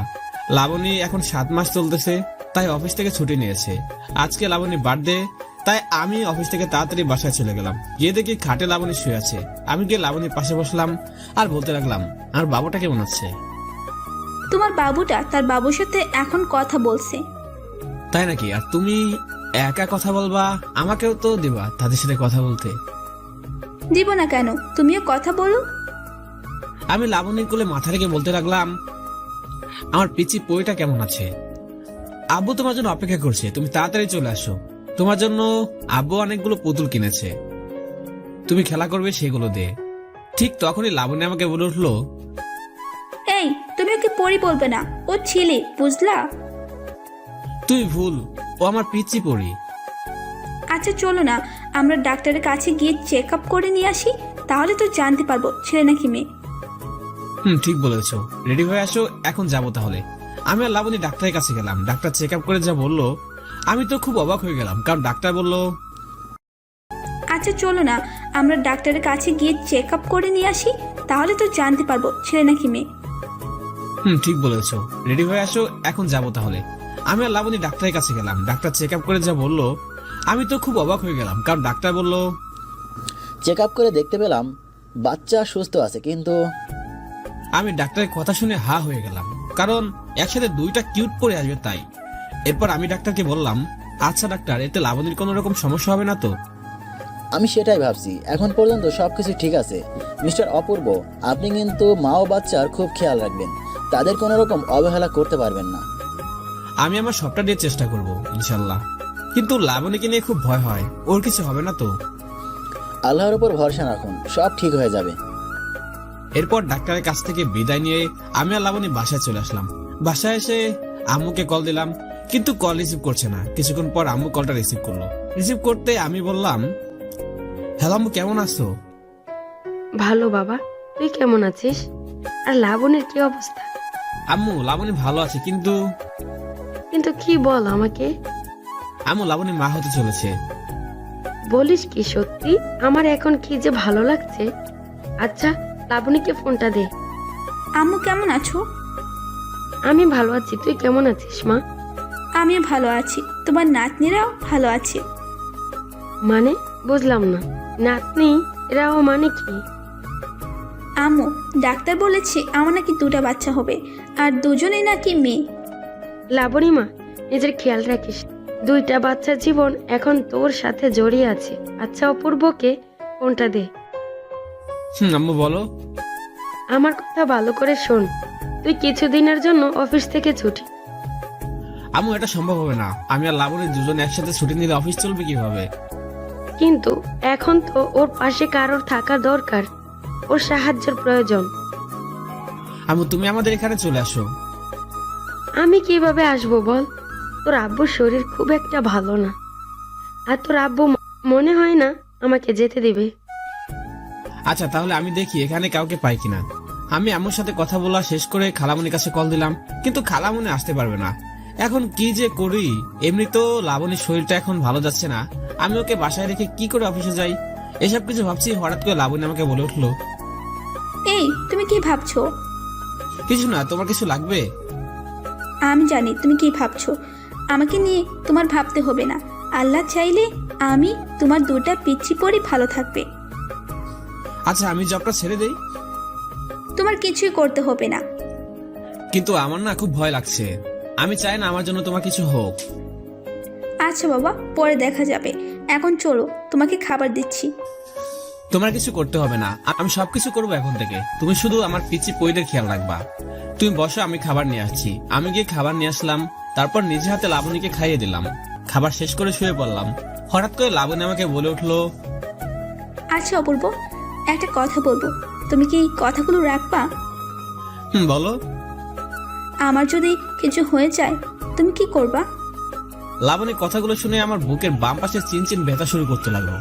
লাবণী এখন 7 মাস চলতেছে, তাই অফিস থেকে ছুটি নিয়েছে। আজকে লাবণীর বার্থডে, তাই আমি অফিস থেকে তাড়াতাড়ি বাসায় চলে গেলাম। গিয়ে দেখি খাটে লাবণী শুয়ে আছে। আমি গিয়ে লাবণীর পাশে বসলাম আর বলতে লাগলাম, আর বাবুটা কেমন আছে? তোমার বাবুটা তার বাবুর সাথে এখন কথা বলছে। তাই নাকি? আর তুমি একা কথা বলবা? আমাকেও তো দিবা তাদের সাথে কথা বলতে। দিব না কেন, তুমিও কথা বলো। আমি লাবণীর কোলে মাথা রেখে বলতে লাগলাম, আমার পিচি পইটা কেমন আছে? আব্বু তোমার জন্য অপেক্ষা করছে, তুমি তাড়াতাড়ি চলে আসো। তোমার জন্য আব্বু অনেকগুলো পুতুল কিনেছে, তুমি খেলা করবে সেগুলো দিয়ে। ঠিক তখনই লাবণী আমাকে বলে উঠলো, এই, তুমি ওকে পরি বলবে না, ও ছেলে, বুঝলা? তুই ভুল, ও আমার পিচি পড়ি। আচ্ছা চলো না, আমরা ডাক্তারের কাছে গিয়ে চেক আপ করে নিয়ে আসি, তাহলে তো জানতে পারবো ছেলে নাকি মেয়ে। ঠিক বলেছো, রেডি হয়ে আসো, এখন যাবো তাহলে। আমি আর লাবণী ডাক্তারের কাছে গেলাম। ডাক্তার চেক আপ করে যা বললো, আমি তো খুব অবাক হয়ে গেলাম, কারণ ডাক্তার বললো, আচ্ছা চলো না, আমরা ডাক্তারের কাছে গিয়ে চেক আপ করে নিয়ে আসি, তাহলে তো জানতে পারবো ছেলে নাকি মেয়ে। ঠিক বলেছো, রেডি হয়ে আসো, এখন যাবো তাহলে। আমি আর লাবণী ডাক্তারের কাছে গেলাম। ডাক্তার চেক আপ করে যা বললো, আমি তো খুব অবাক হয়ে গেলাম, কারণ ডাক্তার বললো, চেক আপ করে দেখতে পেলাম বাচ্চা সুস্থ আছে, কিন্তু আমি ডাক্তারের কথা শুনে হা হয়ে গেলাম, কারণ একসাথে 2টা কিউট পরে আসবে তাই। এরপর আমি ডাক্তারকে বললাম, আচ্ছা ডাক্তার, এতে লাবণীর কোনো রকম সমস্যা হবে না তো? আমি সেটাই ভাবছি, এখন পর্যন্ত সবকিছু ঠিক আছে। মিস্টার অপূর্ব, আপনি কিন্তু মা ও বাচ্চার খুব খেয়াল রাখবেন, তাদের কোনো রকম অবহেলা করতে পারবেন না। আমি আমার সবটা দিয়ে চেষ্টা করব ইনশাল্লাহ, কিন্তু লাবণীকে নিয়ে খুব ভয় হয়, ওর কিছু হবে না তো? আল্লাহর উপর ভরসা রাখুন, সব ঠিক হয়ে যাবে। এরপর ডাক্তারের কাছ থেকে বিদায় নিয়ে আমি আর লাবণী বাসায় চলে আসলাম। বাসায় এসে আম্মুকে কল দিলাম, কিন্তু কল রিসিভ করছে না। কিছুক্ষণ পর আম্মু কলটা রিসিভ করলো। রিসিভ করতে আমি বললাম, হ্যালো আম্মু, কেমন আছো? ভালো বাবা, তুই কেমন আছিস? আর লাবণীর কি অবস্থা? আম্মু, লাবণী ভালো আছে, কিন্তু কিন্তু কি বল আমাকে। আম্মু, লাবণী মা হতে চলেছে। বলিস কি সত্যি? আমার এখন কি যে ভালো লাগছে। আচ্ছা, লাবণীকে ফোনটা দে। আম্মু কেমন আছো? আমি ভালো আছি, তুই কেমন আছিস মা? আমিও ভালো আছি, তোমার নাতনিরাও ভালো আছে। মানে বুঝলাম না, নাতনি এরাও মানে কি? আম্মু, ডাক্তার বলেছে আমার নাকি 2টা বাচ্চা হবে, আর দুজনেই নাকি মেয়ে। লাবণী মা, নিজের খেয়াল রাখিস। 2টা বাচ্চার জীবন এখন তোর সাথে জড়িয়ে আছে। আচ্ছা অপূর্বকে ফোনটা দে। আম্মু বলো। আমার কথা ভালো করে শোন, তুই কিছুদিনের জন্য অফিস থেকে ছুটি। আম্মু, এটা সম্ভব হবে না। আমি আর লাবণী দুজনে একসাথে ছুটি নিলে অফিস চলবে কিভাবে? কিন্তু এখন তো ওর পাশে কারোর থাকা দরকার, ওর সাহায্যের প্রয়োজন। আম্মু, তুমি আমাদের এখানে চলে আসো। আমি কিভাবে আসবো বল? তোর আব্বুর শরীর খুব একটা ভালো না, আর তোর আব্বু মনে হয় না আমাকে যেতে দিবে। আচ্ছা, তাহলে আমি দেখি এখানে কাউকে পাই কিনা। আমি আম্মুর সাথে কথা বলা শেষ করে খালামণির কাছে কল দিলাম, কিন্তু খালামণি আসতে পারবে না। এখন কি যে করি? এমনি তো লাবণীর শরীরটা এখন ভালো যাচ্ছে না, আমি ওকে বাসায় রেখে কি করে অফিসে যাই? এসব কিছু ভাবছি, হঠাৎ করে লাবণী আমাকে বলে উঠলো, এই, তুমি কি ভাবছো? কিছু না, তোমার কিছু লাগবে? আমি জানি তুমি কি ভাবছো, আমাকে নিয়ে তোমার ভাবতে হবে না। আল্লাহ চাইলে আমি তোমার 2টা পিচ্চি পরি ভালো থাকবে। আচ্ছা, আমি জবটা ছেড়ে দেই? তোমার কিছুই করতে হবে না। কিন্তু আমার না খুব ভয় লাগছে, আমি চাই না আমার জন্য তোমার কিছু হোক। আচ্ছা বাবা, পরে দেখা যাবে, এখন চলো, তোমাকে খাবার দিচ্ছি। তোমার কিছু করতে হবে না, আমি সবকিছু করবো এখন থেকে। তুমি শুধু আমার পিচি পইদের খেয়াল রাখবা। তুমি বসো, আমি খাবার নিয়ে আসছি। আমি গিয়ে খাবার নিয়ে আসলাম, তারপর নিজে হাতে লাবণীকে খাইয়ে দিলাম। খাবার শেষ করে শুয়ে পড়লাম। হঠাৎ করে লাবণী আমাকে বলে উঠলো, আচ্ছা অপূর্ব, একটা কথা বলবো, তুমি কি কথাগুলো রাখবা? বলো। আমার যদি কিছু হয়ে যায় তুমি কি করবা? লাবণীর কথাগুলো শুনে আমার বুকের বাম পাশে চিনচিন ব্যথা শুরু করতে লাগলো।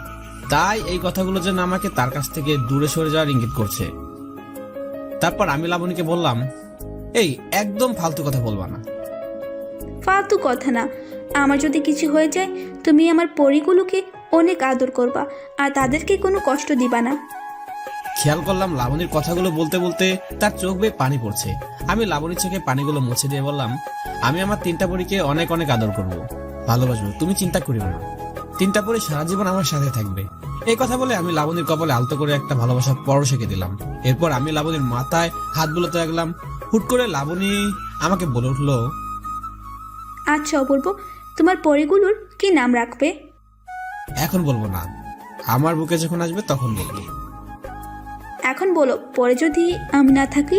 তাই এই কথাগুলো যেন আমাকে তার কাছ থেকে দূরে সরে যাওয়ার ইঙ্গিত করছে। তারপর আমি লাবণীকে বললাম, এই একদম ফালতু কথা বলবা না। ফালতু কথা না, আমার যদি কিছু হয়ে যায় তুমি আমার পরিগুলোকে অনেক আদর করবা আর তাদেরকে কোনো কষ্ট দিবা না। খেয়াল করলাম লাবণীর কথাগুলো বলতে বলতে তার চোখ বেয়ে পানি পড়ছে। আমি লাবণীর চোখে পানিগুলো মুছে দিয়ে বললাম, আমি আমার 3টা পরীকে অনেক অনেক আদর করব, ভালোবাসবো, তুমি চিন্তা করিও না। 3টা পরী সারা জীবন আমার সাথে থাকবে। এই কথা বলে আমি লাবণীর কপালে আলতো করে একটা ভালোবাসার পরশ এঁকে দিলাম। এরপর আমি লাবণীর মাথায় হাত বুলাতে লাগলাম। হুট করে লাবণী আমাকে বলে উঠলো, আচ্ছা অপূর্ব, তোমার পরিগুলোর কি নাম রাখবে? এখন বলবো না, আমার বুকে যখন আসবে তখন বলবো। এখন বলো, পরে যদি আমি না থাকি?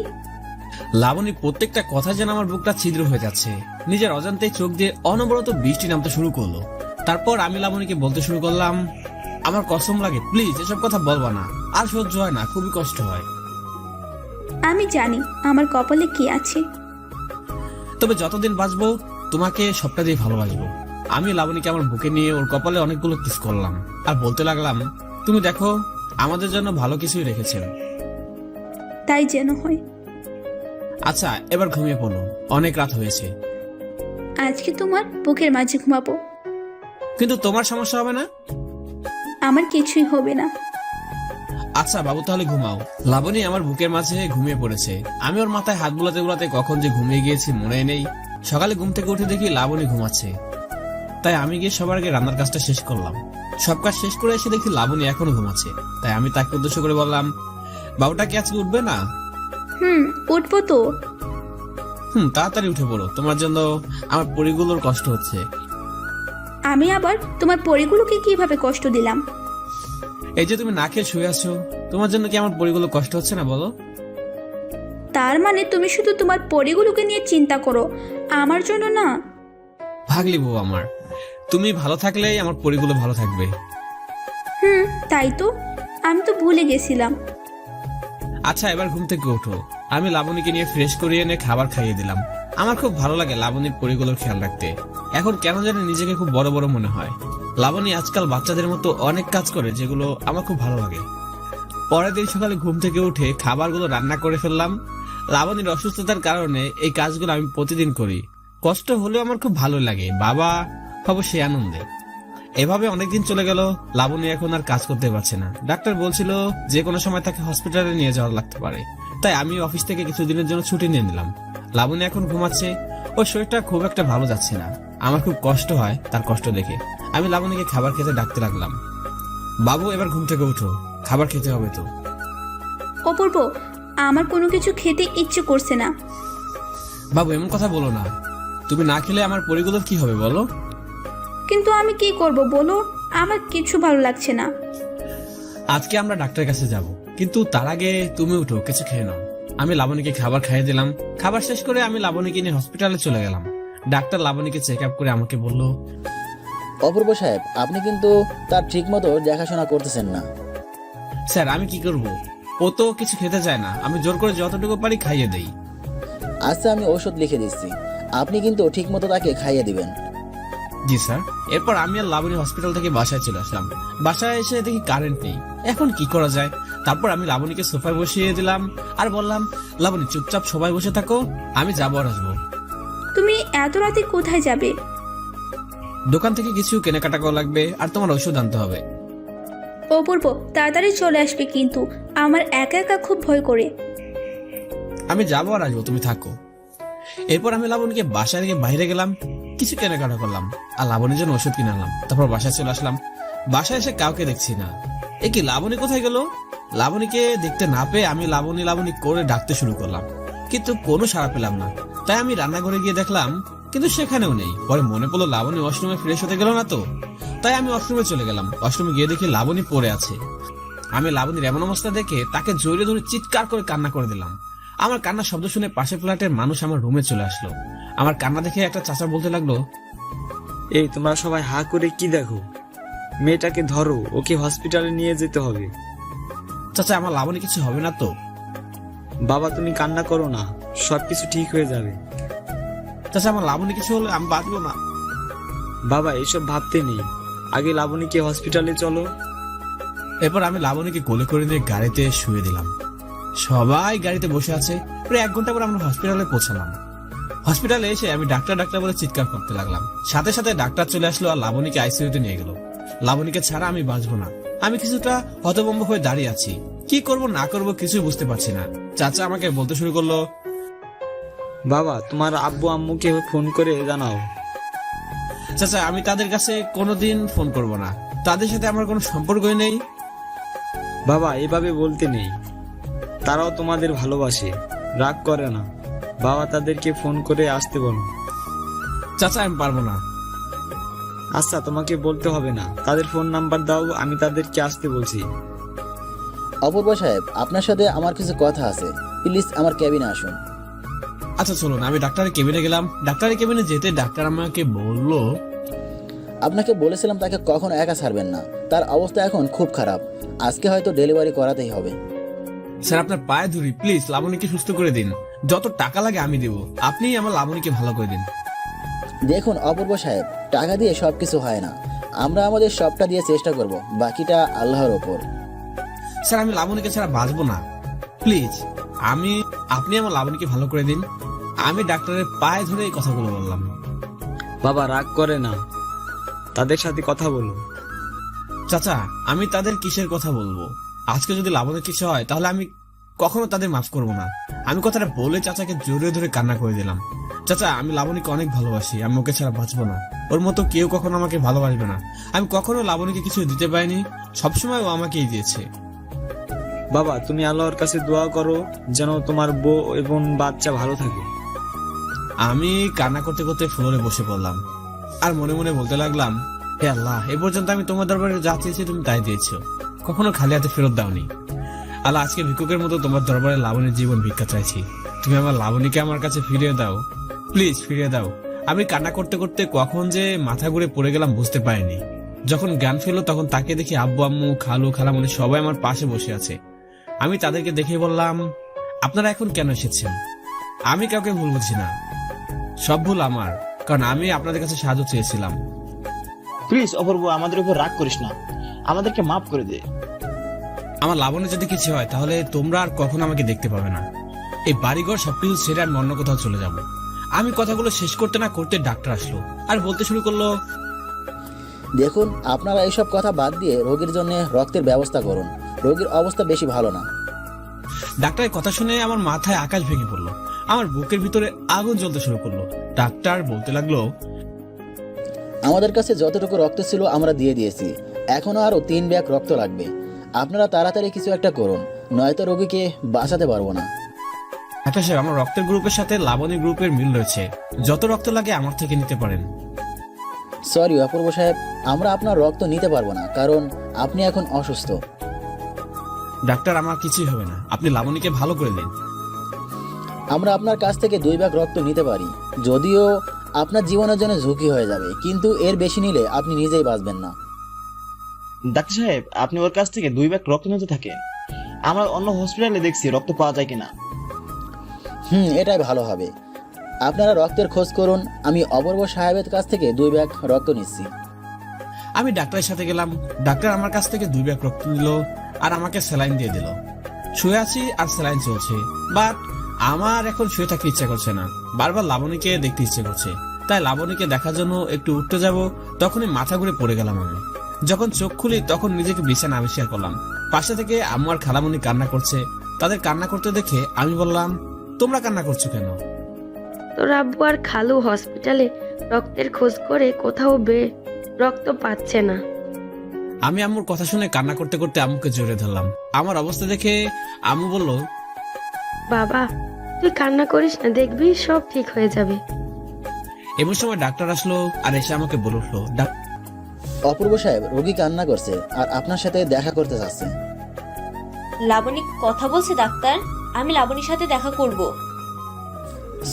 লাবণীর প্রত্যেকটা কথা যেন আমার বুকটা ছিদ্র হয়ে যাচ্ছে। নিজের অজান্তে চোখ দিয়ে অনবরত বৃষ্টি নামতে শুরু করলো। তারপর আমি লাবণীকে বলতে শুরু করলাম, আমার কসম লাগে, প্লিজ এসব কথা বলবা না, আর সহ্য হয় না, খুবই কষ্ট হয়। আমি জানি আমার কপালে কি আছে। তবে যতদিন বাঁচবো তোমাকে সবটা দিয়ে ভালোবাসবো। আমি লাবণীকে আমার বুকে নিয়ে ওর কপালে অনেকগুলো কিস করলাম আর বলতে লাগলাম, তুমি দেখো আমাদের জন্য ভালো কিছুই রেখেছেন। তাই যেন হয়। আচ্ছা এবার ঘুমিয়ে পড়ো, অনেক রাত হয়েছে। আজকে তোমার বুকের মাঝে ঘুমাবো। কিন্তু তোমার সমস্যা হবে না? আমার কিছুই হবে না। আচ্ছা বাবু তাহলে ঘুমাও। লাবণী আমার বুকের মাঝে ঘুমিয়ে পড়েছে। আমি ওর মাথায় হাত বুলাতে বুলাতে কখন যে ঘুমিয়ে গিয়েছি মনে নেই। সকালে ঘুম থেকে উঠে দেখি লাবণী ঘুমাচ্ছে। তাই আমি গিয়ে সবার আগে রান্নার কাজটা শেষ করলাম। সব কাজ শেষ করে এসে দেখি লাবণী এখনো ঘুমাচ্ছে। তাই আমি তাকে উদ্দেশ্য করে বললাম, বাবুটা কি আজকে উঠবে না? উঠবো তো। তাড়াতাড়ি উঠে পড়ো, তোমার জন্য আমার পরিগুলোর কষ্ট হচ্ছে। আমি আবার তোমার পরিগুলোকে কিভাবে কষ্ট দিলাম? এই যে তুমি না খেয়ে শুয়ে আছো, তোমার জন্য কি আমার পরিগুলো কষ্ট হচ্ছে না বলো? তার মানে তুমি শুধু তোমার পরিগুলোকে নিয়ে চিন্তা করো, আমার জন্য না? ভাগলি বউ আমার, তুমি ভালো থাকলেই আমার পরিগুলো ভালো থাকবে। তাই তো, আমি তো ভুলে গেছিলাম। আচ্ছা এবার ঘুম থেকে ওঠো। আমি লাবণীকে নিয়ে ফ্রেশ করিয়ে এনে খাবার খাইয়ে দিলাম। আমার খুব ভালো লাগে লাবণীর পরিগুলোর খেয়াল রাখতে। এখন কেন জানি নিজেকে খুব বড় বড় মনে হয়। লাবণী আজকাল বাচ্চাদের মতো অনেক কাজ করে যেগুলো আমার খুব ভালো লাগে। পরের দিন সকালে ঘুম থেকে উঠে খাবারগুলো রান্না করে ফেললাম। লাবণীর অসুস্থতার কারণে এই কাজগুলো আমি প্রতিদিন করি। কষ্ট হলেও আমার খুব ভালো লাগে, বাবা হবো সে আনন্দে। এভাবে অনেকদিন চলে গেল। লাবণী এখন আর কাজ করতে পারছে না। ডাক্তার বলছিল যে কোনো সময় তাকে হসপিটালে নিয়ে যাওয়া লাগতে পারে। তাই আমি অফিস থেকে কিছুদিনের জন্য ছুটি নিয়ে নিলাম। লাবণী এখন ঘুমাচ্ছে। ওর শরীরটা খুব একটা ভালো যাচ্ছে না। আমার খুব কষ্ট হয় তার কষ্ট দেখে। আমি লাবণীকে খাবার খেতে ডাকতে লাগলাম, বাবু এবার ঘুম থেকে উঠো, খাবার খেতে হবে তো। অপূর্ব, আমার কোনো কিছু খেতে ইচ্ছে করছে না। বাবু এমন কথা বলো না, তুমি না খেলে আমার পরিগুলোর কি হবে বলো? কিন্তু আমি কি করব বলো, আমার কিছু ভালো লাগছে না। আজকে আমরা ডাক্তারের কাছে যাব, কিন্তু তার আগে তুমি উঠো, কিছু খেয়ে নাও। আমি লাবণীকে খাবার খাইয়ে দিলাম। খাবার শেষ করে আমি লাবণীকে নিয়ে হসপিটালে চলে গেলাম। ডাক্তার লাবণীকে চেক আপ করে আমাকে বলল, অপূর্ব সাহেব, আপনি কিন্তু তার ঠিক মতো দেখাশোনা করতেছেন না। স্যার আমি কি করব, ও তো কিছু খেতে চায় না। আমি জোর করে যতটুকু পারি খাইয়ে দেই। আচ্ছা আমি ঔষধ লিখে দিচ্ছি, আপনি কিন্তু ঠিক মতো তাকে খাইয়ে দিবেন। জি স্যার। এরপর আমি আর লাবণী হসপিটাল থেকে বাসায় চলে আসলাম। বাসায় এসে দেখি কারেন্ট নেই। এখন কি করা যায়? তারপর আমি লাবণীকে সোফায় বসিয়ে দিলাম আর বললাম, লাবণী চুপচাপ সবাই বসে থাকো, আমি যাবো আর আসবো। তুমি এত রাতে কোথায় যাবে? দোকান থেকে কিছু কেনাকাটা করা লাগবে আর তোমার ওষুধ আনতে হবে। অপূর্ব, তাড়াতাড়ি চলে আসবে, কিন্তু আমার একা একা খুব ভয় করে। আমি যাবো আর আসবো, তুমি থাকো। এরপর আমি লাবণীকে বাসায় রেখে বাইরে গেলাম, কিছু কেনাকাটা করলাম আর লাবণীর জন্য ওষুধ কিনে আনলাম। তারপর বাসায় চলে আসলাম। বাসায় এসে কাউকে দেখছি না। এ কি, লাবণী কোথায় গেল? লাবণীকে দেখতে না পেয়ে আমি লাবণী লাবণী করে ডাকতে শুরু করলাম, কিন্তু কোনো সাড়া পেলাম না। তাই আমি রান্নাঘরে গিয়ে দেখলাম, কিন্তু সেখানেও নেই। পরে মনে পড়লো লাবণী ওয়াশরুমে ফ্রেশ হতে গেল না তো। তাই আমি ওয়াশরুমে চলে গেলাম। ওয়াশরুমে গিয়ে দেখি লাবণী পড়ে আছে। আমি লাবণীর এমন অবস্থা দেখে তাকে জড়িয়ে ধরে চিৎকার করে কান্না করে দিলাম। আমার কান্নার শব্দ শুনে পাশের ফ্ল্যাটের মানুষ আমার রুমে চলে আসলো। আমার কান্না দেখে একটা চাচা বলতে লাগলো, এই তোমরা সবাই হা করে কি দেখো? মেয়েটাকে ধরো, ওকে হসপিটালে নিয়ে যেতে হবে। চাচা আমার লাবণী কিছু হবে না তো? বাবা তুমি কান্না করো না, সবকিছু ঠিক হয়ে যাবে। চাচা আমার লাবণী কিছু হলে আমি বাঁচবো না। বাবা এসব ভাবতে নেই, আগে লাবণীকে হসপিটালে চলো। এরপর আমি লাবণীকে কোলে করে নিয়ে গাড়িতে শুয়ে দিলাম। সবাই গাড়িতে বসে আছে। প্রায় 1 ঘন্টা পর আমরা হসপিটালে পৌঁছালাম। হসপিটালে এসে আমি ডাক্তার ডাক্তার বলে চিৎকার করতে লাগলাম। সাথে সাথে ডাক্তার চলে আসলো আর লাবণীকে আইসিইউতে নিয়ে গেল। লাবণীকে ছাড়া আমি বাঁচবো না। আমি কিছুটা হতভম্ব হয়ে দাঁড়িয়ে আছি, কি করব না করব কিছুই বুঝতে পারছি না। চাচা আমাকে বলতে শুরু করলো, বাবা তোমার আব্বু আম্মুকে ফোন করে জানাও। চাচা আমি তাদের কাছে কোনোদিন ফোন করব না, তাদের সাথে আমার কোনো সম্পর্কই নেই। বাবা এভাবে বলতে নেই, তারাও তোমাদের ভালোবাসে, রাগ করে না। বাবা তাদেরকে ফোন করে আসতে বলো। চাচা আমি পারবো না। আচ্ছা তোমাকে বলতে হবে না, তাদের ফোন নাম্বার দাও, আমি তাদেরকে আসতে বলছি। অপূর্ব সাহেব, আপনার সাথে আমার কিছু কথা আছে, প্লিজ আমার ক্যাবিনে আসুন। আচ্ছা চলুন। আমি ডাক্তারের কেবিনে গেলাম। ডাক্তারের কেবিনে যেতে ডাক্তার আমাকে বলল, আপনাকে বলেছিলাম তাকে কখনো একা ছাড়বেন না, তার অবস্থা এখন খুব খারাপ, আজকে হয়তো ডেলিভারি করাতেই হবে। স্যার আপনার পায়ে ধরি, প্লিজ লাবণীকে সুস্থ করে দিন। যত টাকা লাগে আমি দেব, আপনি আমার লাবণীকে ভালো করে দিন। দেখুন অপূর্ব সাহেব, টাকা দিয়ে সবকিছু হয় না, আমরা আমাদের সবটা দিয়ে চেষ্টা করব, বাকিটা আল্লাহর ওপর। স্যার আমি লাবণীকে ছাড়া বাঁচবো না, প্লিজ আপনি আমার লাবণীকে ভালো করে দিন। আমি ডাক্তারের পায়ে ধরে এই কথাগুলো বললাম। বাবা রাগ করে না, তাদের সাথে কথা বলো। চাচা আমি তাদের কিসের কথা বলবো? আজকে যদি লাবণীর কিছু হয় তাহলে আমি কখনো তাদের মাফ করব না। আমি কথাটা বলে চাচাকে জোরে ধরে কান্না করে দিলাম। চাচা আমি লাবণীকে অনেক ভালোবাসি, আমি ওকে ছাড়া বাঁচবো না। ওর মতো কেউ কখনো আমাকে ভালোবাসবে না। আমি কখনো লাবণীকে কিছু দিতে পারিনি, সবসময় ও আমাকেই দিয়েছে। বাবা তুমি আল্লাহর কাছে দোয়া করো যেন তোমার বউ এবং বাচ্চা ভালো থাকে। আমি কান্না করতে করতে ফ্লোরে বসে পড়লাম আর মনে মনে বলতে লাগলাম, হে আল্লাহ, এ পর্যন্ত আমি তোমার দরবারে যা চেয়েছি তুমি তাই দিয়েছো, কখনো খালি হাতে ফেরত দাওনি। আল্লাহ আজকে ভিক্ষুকের মতো তোমার দরবারে লাবণীর জীবন ভিক্ষা চাইছি, তুমি আমার লাবণীকে আমার কাছে ফিরিয়ে দাও, প্লিজ ফিরিয়ে দাও। আমি কান্না করতে করতে কখন যে মাথা ঘুরে পড়ে গেলাম বুঝতে পারিনি। যখন জ্ঞান ফেললো তখন তাকে দেখি আব্বু আম্মু খালু খালামণি সবাই আমার পাশে বসে আছে। আমি তাদেরকে দেখে বললাম, আপনারা এখন কেন এসেছেন? আমি কাউকে ভুল বুঝি না, সব ভুল আমার, কারণ আমি আপনাদের কাছে সাহায্য চেয়েছিলাম। প্লিজ অপূর্ব, আমাদের উপর রাগ করিস না, আমাদেরকে মাফ করে দে। আমার লাবণের যদি কিছু হয় তাহলে তোমরা আর কখনো আমাকে দেখতে পাবে না। এই বাড়িঘর সবকিছু ছেড়ে আমি অন্য কোথাও চলে যাব। আমি কথাগুলো শেষ করতে না করতে ডাক্তার আসলো আর বলতে শুরু করলো, দেখুন আপনারা এইসব কথা বাদ দিয়ে রোগীর জন্য রক্তের ব্যবস্থা করুন, রোগীর অবস্থা বেশি ভালো না। ডাক্তারের কথা শুনে আমার মাথায় আকাশ ভেঙে পড়লো, আমার বুকের ভিতরে আগুন জ্বলতে শুরু করলো। ডাক্তার বলতে লাগলো, আমাদের কাছে যতটুকু রক্ত ছিল আমরা দিয়ে দিয়েছি, এখনো আরো 3 ব্যাগ রক্ত লাগবে, আপনারা তাড়াতাড়ি কিছু একটা করুন, নয়তো রোগীকে বাঁচাতে পারবো না। ডাক্তার সাহেব আমার রক্তের গ্রুপের সাথে লাবণী গ্রুপের মিল রয়েছে, যত রক্ত লাগে আমার থেকে নিতে পারেন। সরি অপূর্ব সাহেব, আমরা আপনার রক্ত নিতে পারবো না, কারণ আপনি এখন অসুস্থ। ডাক্তার আমার কিছুই হবে না, আপনি লাবণীকে ভালো করে দিন। আমরা আপনার কাছ থেকে 2 ব্যাগ রক্ত নিতে পারি, যদিও আপনার জীবনের জন্য ঝুঁকি হয়ে যাবে, কিন্তু এর বেশি নিলে আপনি নিজেই বাঁচবেন না। ডাক্তার সাহেব, আপনি ওর কাছ থেকে 2 ব্যাগ রক্ত নিতে থাকেন, আমরা অন্য হসপিটালে দেখছি রক্ত পাওয়া যায় কিনা। এটাই ভালো হবে, আপনারা রক্তের খোঁজ করুন, আমি অপূর্ব সাহেবের কাছ থেকে 2 ব্যাগ রক্ত নিচ্ছি। আমি ডাক্তারের সাথে গেলাম, ডাক্তার আমার কাছ থেকে 2 ব্যাগ রক্ত নিল আর আমাকে স্যালাইন দিয়ে দিল। শুয়ে আছি আর স্যালাইন চলছে, বাট আমার এখন শুয়ে থাকতে ইচ্ছা করছে না, বারবার লাবণীকে দেখতে ইচ্ছে করছে। তাই লাবণীকে দেখার জন্য একটু উঠতে যাব, তখনই মাথা ঘুরে পড়ে গেলাম। আমি যখন চোখ খুলি তখন নিজেকে বিছানা আবিষ্কার করলাম, পাশে থেকে আম্মু আর খালামণি কান্না করছে। তাদের কান্না করতে দেখে আমি বললাম, তোমরা কান্না করছো কেন? তোর আব্বু আর খালু হসপিটালে রক্তের খোঁজ করে কোথাও রক্ত পাচ্ছে না। আমি আম্মুর কথা শুনে কান্না করতে করতে আম্মুকে জড়িয়ে ধরলাম। আমার অবস্থা দেখে আম্মু বলল, বাবা তুই কান্না করিস না, দেখবি সব ঠিক হয়ে যাবে। এমন সময় ডাক্তার আসলো আর এসে আমাকে বলে উঠলো, অপূর্ব সাহেব, রোগী কান্না করছে আর আপনার সাথে দেখা করতে চাচ্ছে। লাবণী কথা বলছে ডাক্তার, আমি লাবণীর সাথে দেখা করব।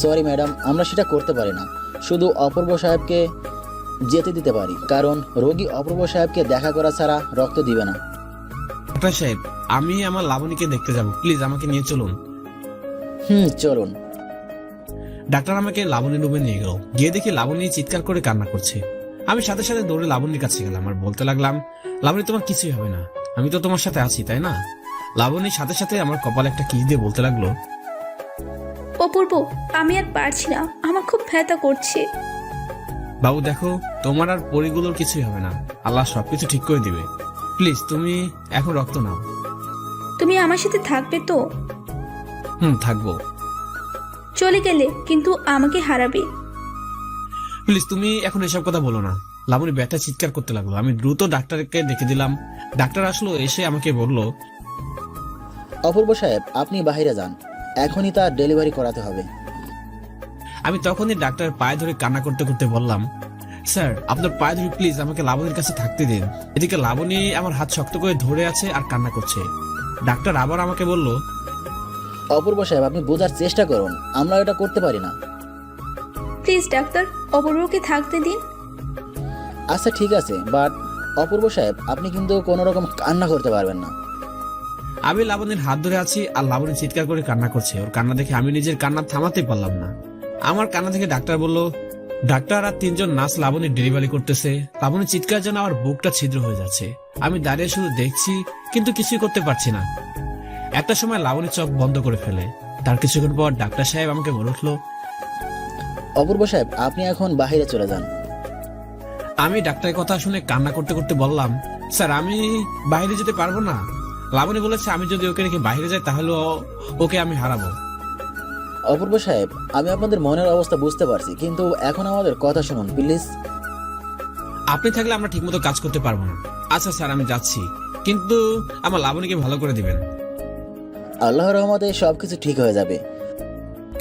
সরি ম্যাডাম, আমরা সেটা করতে পারি না, শুধু অপূর্ব সাহেবকে যেতে দিতে পারি, কারণ রোগী অপূর্ব সাহেবকে দেখা করা ছাড়া রক্ত দিবে না। ডাক্তার সাহেব আমি আমার লাবণীকে দেখতে যাব, প্লিজ আমাকে নিয়ে চলুন। চলুন। ডাক্তার আমাকে লাবণী রুমে নিয়ে গেল, গিয়ে দেখি লাবণী চিৎকার করে কান্না করছে। আমি সাথে সাথে দৌড়ে লাবণীর কাছে গেলাম আর বলতে লাগলাম, লাবণী তোমার কিছুই হবে না, আমি তো তোমার সাথে আছি, তাই না? লাবণীর সাথে সাথে আমার কপালে একটা কিস দিয়ে বলতে লাগলো, অপূর্ব, আমি আর পারছি না, আমার খুব ব্যথা করছে। বাবু দেখো, তোমার আর পরিগুলোর কিছুই হবে না, আল্লাহ সবকিছু ঠিক করে দিবে। প্লিজ তুমি এখন রক্ত নাও। তুমি আমার সাথে থাকবে তো? থাকবো। চলে গেলে কিন্তু আমাকে হারাবে। প্লিজ তুমি এখন এসব কথা বলো না। লাবণী ব্যথা চিৎকার করতে লাগলো। আমি দ্রুত ডাক্তারকে ডেকে দিলাম। ডাক্তার আসলো, এসে আমাকে বলল, অপূর্ব সাহেব, আপনি বাইরে যান, এখনই তার ডেলিভারি করাতে হবে। আমি তখনই ডাক্তারের পায়ে ধরে কান্না করতে করতে বললাম, স্যার আপনার পায়ে ধরে প্লিজ আমাকে লাবণীর কাছে থাকতে দিন। এদিকে লাবণী আমার হাত শক্ত করে ধরে আছে আর কান্না করছে। ডাক্তার আবার আমাকে বলল, অপূর্ব সাহেব, আপনি বোঝার চেষ্টা করুন, আমরা এটা করতে পারি না। প্লিজ ডাক্তার, অপূর্বকে থাকতে দিন। আচ্ছা ঠিক আছে, বাট অপূর্ব সাহেব, আপনি কিন্তু কোনো রকম কান্না করতে পারবেন না। আমি লাবণীর হাত ধরে আছি আর লাবণী চিৎকার করে কান্না করছে। ওর কান্না দেখে আমি নিজের কান্না থামাতে পারলাম না। আমার কান্না থেকে ডাক্তার বলল, ডাক্তার আর 3 জন নার্স লাবণীর ডেলিভারি করতেছে। লাবণীর চিৎকার যেন আমার বুকটা ছিদ্র হয়ে যাচ্ছে। আমি দাঁড়িয়ে শুধু দেখছি, কিন্তু কিছুই করতে পারছি না। একটা সময় লাবণী চোখ বন্ধ করে ফেলে। তার কিছুক্ষণ পর ডাক্তার সাহেব আমাকে বলে উঠলো, অপূর্ব সাহেব, আপনি এখন বাইরে চলে যান। আমি ডাক্তারের কথা শুনে কান্না করতে করতে বললাম, স্যার আমি বাইরে যেতে পারবো না। লাবণী বলেছে আমি যদি ওকে রেখে বাইরে যাই তাহলে ওকে আমি হারাবো। অপূর্ব সাহেব, আমি আপনাদের মনের অবস্থা বুঝতে পারছি, কিন্তু এখন আমাদের কথা শুনুন প্লিজ। আপনি থাকলে আমরা ঠিকমতো কাজ করতে পারবো না। আচ্ছা স্যার, আমি যাচ্ছি, কিন্তু আমার লাবণীকে ভালো করে দিবেন। আল্লাহর রহমতে সবকিছু ঠিক হয়ে যাবে।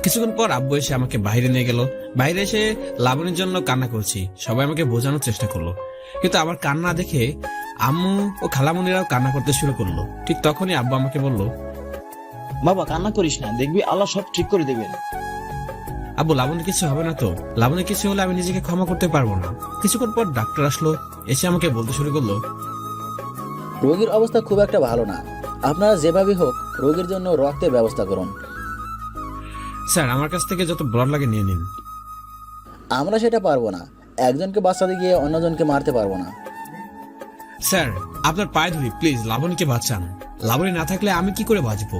কিছুক্ষণ পর আব্বু এসে আমাকে বাইরে নিয়ে গেল। বাইরে এসে লাবণীর জন্য কান্না করছি। সবাই আমাকে বোঝানোর চেষ্টা করলো, কিন্তু আমার কান্না দেখে আম্মু ও খালামণিরাও কান্না করতে শুরু করলো। ঠিক তখনই আব্বু আমাকে বলল, বাবা কান্না করিস না, দেখবি আল্লাহ সব ঠিক করে দেবেন। আব্বু লাবণী কিছু হবে না তো? লাবণী কিছু হলে আমি নিজেকে ক্ষমা করতে পারবো না। কিছুক্ষণ পর ডাক্তার আসলো, এসে আমাকে বলতে শুরু করলো, রোগীর অবস্থা খুব একটা ভালো না, আপনারা যেভাবে হোক রোগীর জন্য রক্তের ব্যবস্থা করুন। স্যার আমার কাছ থেকে যত ব্লাড লাগে নিয়ে নিন। আমরা সেটা পারবো না, একজনকে বাঁচাতে গিয়ে অন্যজনকে মারতে পারবো না। স্যার আপনার পায়ে ধরি, প্লিজ লাবণীকে বাঁচান। লাবণী না থাকলে আমি কি করে বাঁচবো?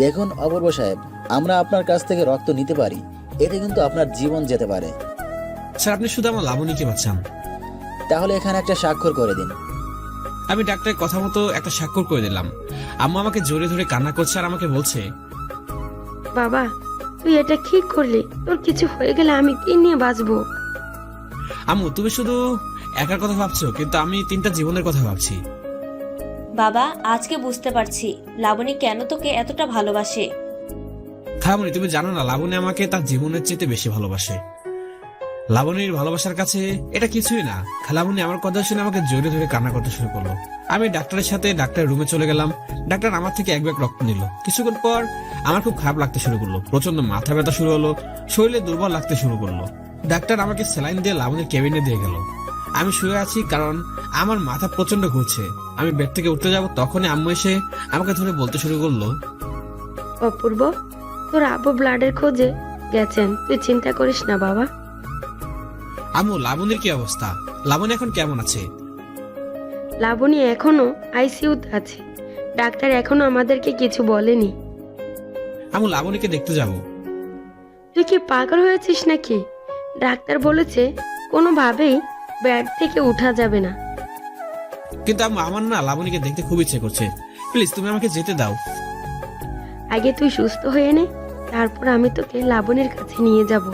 দেখুন অপূর্ব সাহেব, আমরা আপনার কাছ থেকে রক্ত নিতে পারি, এতে কিন্তু আপনার জীবন যেতে পারে। স্যার আপনি শুধু আমার লাবণীকে বাঁচান। তাহলে এখানে একটা স্বাক্ষর করে দিন। আমি ডাক্তারের কথা মতো একটা স্বাক্ষর করে দিলাম। আম্মু আমাকে জোরে ধরে কান্না করছে আর আমাকে বলছে, বাবা তুই এটা কি করলি? তোর কিছু হয়ে গেলে আমি কি নিয়ে বাঁচবো? আম্মু তুমি শুধু একার কথা ভাবছো, কিন্তু আমি 3টা জীবনের কথা ভাবছি। বাবা আজকে বুঝতে পারছি লাবণী কেন তোকে এতটা ভালোবাসে। খালামণি তুমি জানো না, লাবণী আমাকে তার জীবনের চেয়ে বেশি ভালোবাসে। লাবণীর ভালোবাসার কাছে এটা কিছুই না। খালামণি আমার কথা শুনে আমাকে জোরে ধরে কান্না করতে শুরু করলো। আমি ডাক্তারের সাথে ডাক্তারের রুমে চলে গেলাম। ডাক্তার আমার থেকে 1 ব্যাগ রক্ত নিল। কিছুক্ষণ পর আমার খুব খারাপ লাগতে শুরু করলো। প্রচন্ড মাথা ব্যথা শুরু হলো, শরীরে দুর্বল লাগতে শুরু করলো। ডাক্তার আমাকে স্যালাইন দিয়ে লাবণীর কেবিনে দিয়ে গেল। আমি শুয়ে আছি কারণ আমার মাথা প্রচন্ড ঘুরছে। আমি বেড থেকে উঠতে যাব, তখনই আম্মু এসে আমাকে ধরে বলতে শুরু করলো, অপূর্ব তোর আব্বু ব্লাডের খোঁজে গেছেন, তুই চিন্তা করিস না বাবা। আম্মু লাবণীর কি অবস্থা? লাবণী এখন কেমন আছে? লাবণী এখনো আইসিইউতে আছে, ডাক্তার এখনো আমাদেরকে কিছু বলেনি। আম্মু লাবণীকে দেখতে যাব। তুই কি পাগল হয়েছিস নাকি? ডাক্তার বলেছে কোনোভাবেই বেড থেকে উঠা যাবে না। কিন্তু আম্মু আমার না লাবণীকে দেখতে খুব ইচ্ছে করছে, প্লিজ তুমি আমাকে যেতে দাও। আগে তুই সুস্থ হয়ে নে, তারপর আমি তোকে লাবণীর কাছে নিয়ে যাব।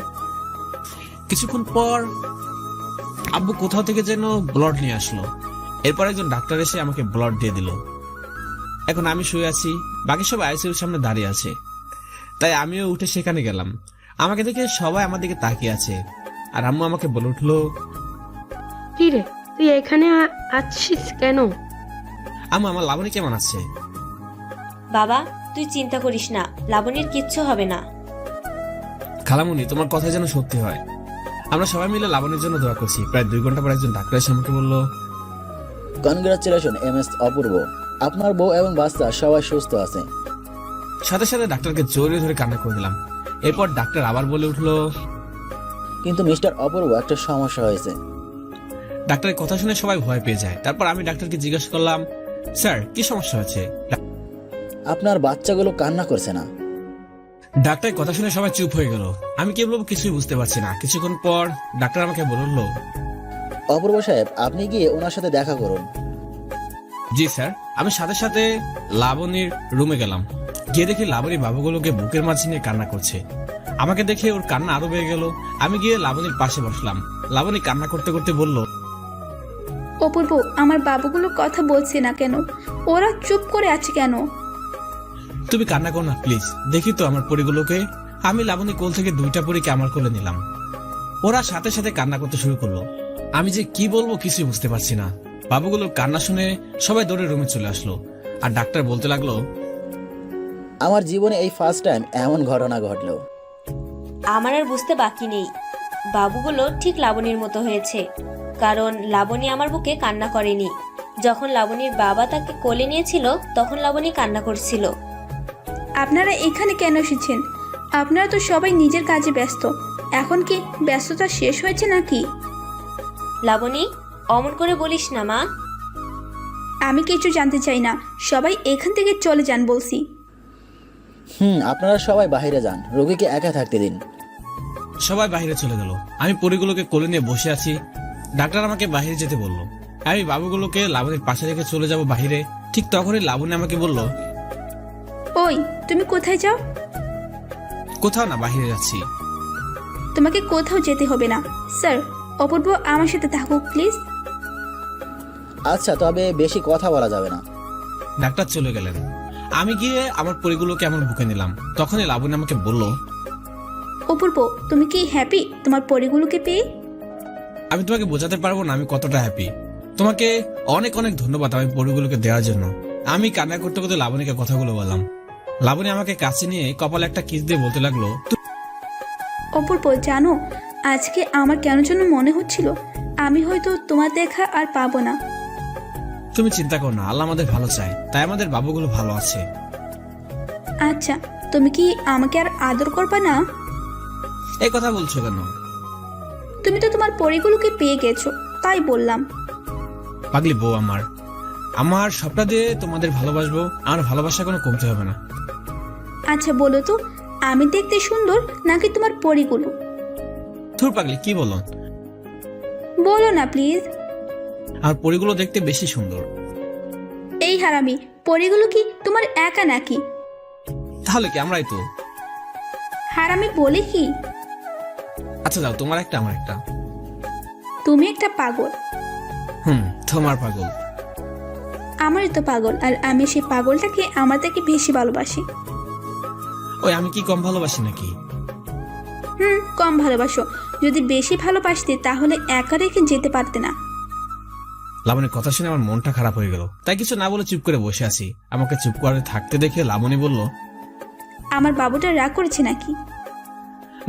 কিছুক্ষণ পর আব্বু কোথাও থেকে যেন ব্লাড নিয়ে আসলো। এরপর একজন ডাক্তার এসে আমাকে ব্লাড দিয়ে দিল। এখন আমি শুয়ে আছি, বাকি সব আইসিইউর সামনে দাঁড়িয়ে আছে। তাই আমিও উঠে সেখানে গেলাম। আমাকে দেখে সবাই আমার দিকে তাকিয়ে আছে। আর আম্মু আমাকে বলে উঠলো, কি রে তুই এখানে আছিস কেন? আম্মু আমার লাবণী কেমন আছে? বাবা তুই চিন্তা করিস না, লাবণীর কিচ্ছু হবে না। খালামুনি তোমার কথা যেন সত্যি হয়। আমরা সবাই মিলে লাবণীর জন্য দোয়া করছি। প্রায় 2 ঘন্টা পর একজন ডাক্তার এসে আমাকে বললো, কনগ্রাচুলেশন MS অপূর্ব, আপনার বউ এবং বাচ্চা সবাই সুস্থ আছে। সাথে সাথে ডাক্তারকে জোরে ধরে কান্না করে দিলাম। এরপর ডাক্তার আবার বলে উঠলো, কিন্তু মিস্টার অপূর্ব একটা সমস্যা হয়েছে। ডাক্তারের কথা শুনে সবাই ভয় পেয়ে যায়। তারপর আমি ডাক্তারকে জিজ্ঞাসা করলাম, স্যার কি সমস্যা হয়েছে? আপনার বাচ্চাগুলো কান্না করছে না। ডাক্তারের কথা শুনে সবাই চুপ হয়ে গেল। আমি কি বলবো কিছুই বুঝতে পারছি না। কিছুক্ষণ পর ডাক্তার আমাকে বলল, অপূর্ব সাহেব, আপনি গিয়ে ওনার সাথে দেখা করুন। জি স্যার। আমি সাথে সাথে লাবণীর রুমে গেলাম। গিয়ে দেখি লাবণী বাবুগুলোকে বুকের মাঝে নিয়ে কান্না করছে। আমাকে দেখে ওর কান্না আরো বেড়ে গেল। আমি গিয়ে লাবণীর পাশে বসলাম। লাবণী কান্না করতে করতে বলল, অপূর্ব, আমার বাবুগুলো কথা বলছে না কেন? ওরা চুপ করে আছে কেন? তুমি কান্না করো না প্লিজ। দেখি তো আমার পরীগুলোকে। আমি লাবণী কোল থেকে 2টা পরীকে আমার কোলে নিলাম। ওরা সাথে সাথে কান্না করতে শুরু করলো। আমি যে কি বলবো কিছুই বুঝতে পারছি না। বাবুগুলোর কান্না শুনে সবাই দৌড়ে রুমে চলে আসলো। আর ডাক্তার বলতে লাগলো, আমার জীবনে এই ফার্স্ট টাইম এমন ঘটনা ঘটলো। আমার আর বুঝতে বাকি নেই, বাবুগুলো ঠিক লাবণীর মতো হয়েছে। কারণ লাবণী আমার বুকে কান্না করেনি। যখন লাবণীর বাবা তাকে কোলে নিয়েছিল তখন লাবণী কান্না করছিল। আপনারা এখানে কেন এসেছেন? আপনারা তো সবাই নিজের কাজে ব্যস্ত। এখন কি ব্যস্ততা শেষ হয়েছে নাকি? লাবণী, অমন করে বলিস না মা। আমি কিছু জানতে চাই না। সবাই এখান থেকে চলে যান বলছি। আপনারা সবাই বাইরে যান, রোগীকে একা থাকতে দিন। সবাই বাইরে চলে গেল। আমি পরীগুলোকে কোলে নিয়ে বসে আছি। ডাক্তার আমাকে বাইরে যেতে বলল। আমি বাবুগুলোকে লাবণীর পাশে রেখে চলে যাব বাইরে। ঠিক তখনই লাবণী আমাকে বলল, ওই, তুমি কোথায় যাও? কোথাও না, বাইরে যাচ্ছি। তোমাকে কোথাও যেতে হবে না। স্যার, অপূর্ব আমার সাথে থাকুক প্লিজ। আচ্ছা, তবে বেশি কথা বলা যাবে না। ডাক্তার চলে গেলেন। আমি গিয়ে আমার পরীগুলোকে আমার বুকে নিলাম। তখনই লাবণী আমাকে বলল, অপূর্ব, তুমি কি হ্যাপি তোমার পরীগুলোকে পেয়ে? আমি তোমাকে বোঝাতে পারবো না আমি কতটা হ্যাপি। তোমাকে অনেক অনেক ধন্যবাদ আমি পরীগুলোকে দেওয়ার জন্য। আমি কান্না করতে করতে লাবণীকে কথাগুলো বললাম। লাবণী আমাকে কাছে নিয়ে কপালে একটা কিস দিয়ে বলতে লাগলো, অপূর্ব, জানো আজকে আমার কেন যেন মনে হচ্ছিল আমি হয়তো তোমার দেখা আর পাবো না। তুমি চিন্তা করো না, আল্লাহ আমাদের ভালো চায়, তাই আমাদের বাবুগুলো ভালো আছে। আচ্ছা, তুমি কি আমাকে আর আদর করবা না? এই কথা বলছো কেন? তুমি তো তোমার পরীগুলোকে পেয়ে গেছো, তাই বললাম। পাগলি বউ আমার, আমার সবটা দিয়ে তোমাদের ভালোবাসবো। আমার ভালোবাসা কোনো কমতে হবে না। আচ্ছা বলো তো, আমি দেখতে সুন্দর নাকি তোমার পরীগুলো? ধুর পাগলি, কি বলো? বলো না প্লিজ। আমার পরীগুলো দেখতে বেশি সুন্দর। এই হারামি, পরীগুলো কি তোমার একা নাকি? তাহলে কি আমরাই তো? হারামি বলে কি? আচ্ছা যাও, তোমার একটা আমার একটা। তুমি একটা পাগল। তোমার পাগল। আমারই তো পাগল, আর আমি সেই পাগলটাকে আমার থেকে বেশি ভালোবাসি। ওই, আমি কি কম ভালোবাসি নাকি? কম ভালোবাসো। যদি বেশি ভালোবাসতে তাহলে একা রেখে যেতে পারতে না। লাবণীর কথা শুনে আমার মনটা খারাপ হয়ে গেল, তাই কিছু না বলে চুপ করে বসে আছি। আমাকে চুপ করে থাকতে দেখে লাবণী বলল, আমার বাবুটা রাগ করেছে নাকি?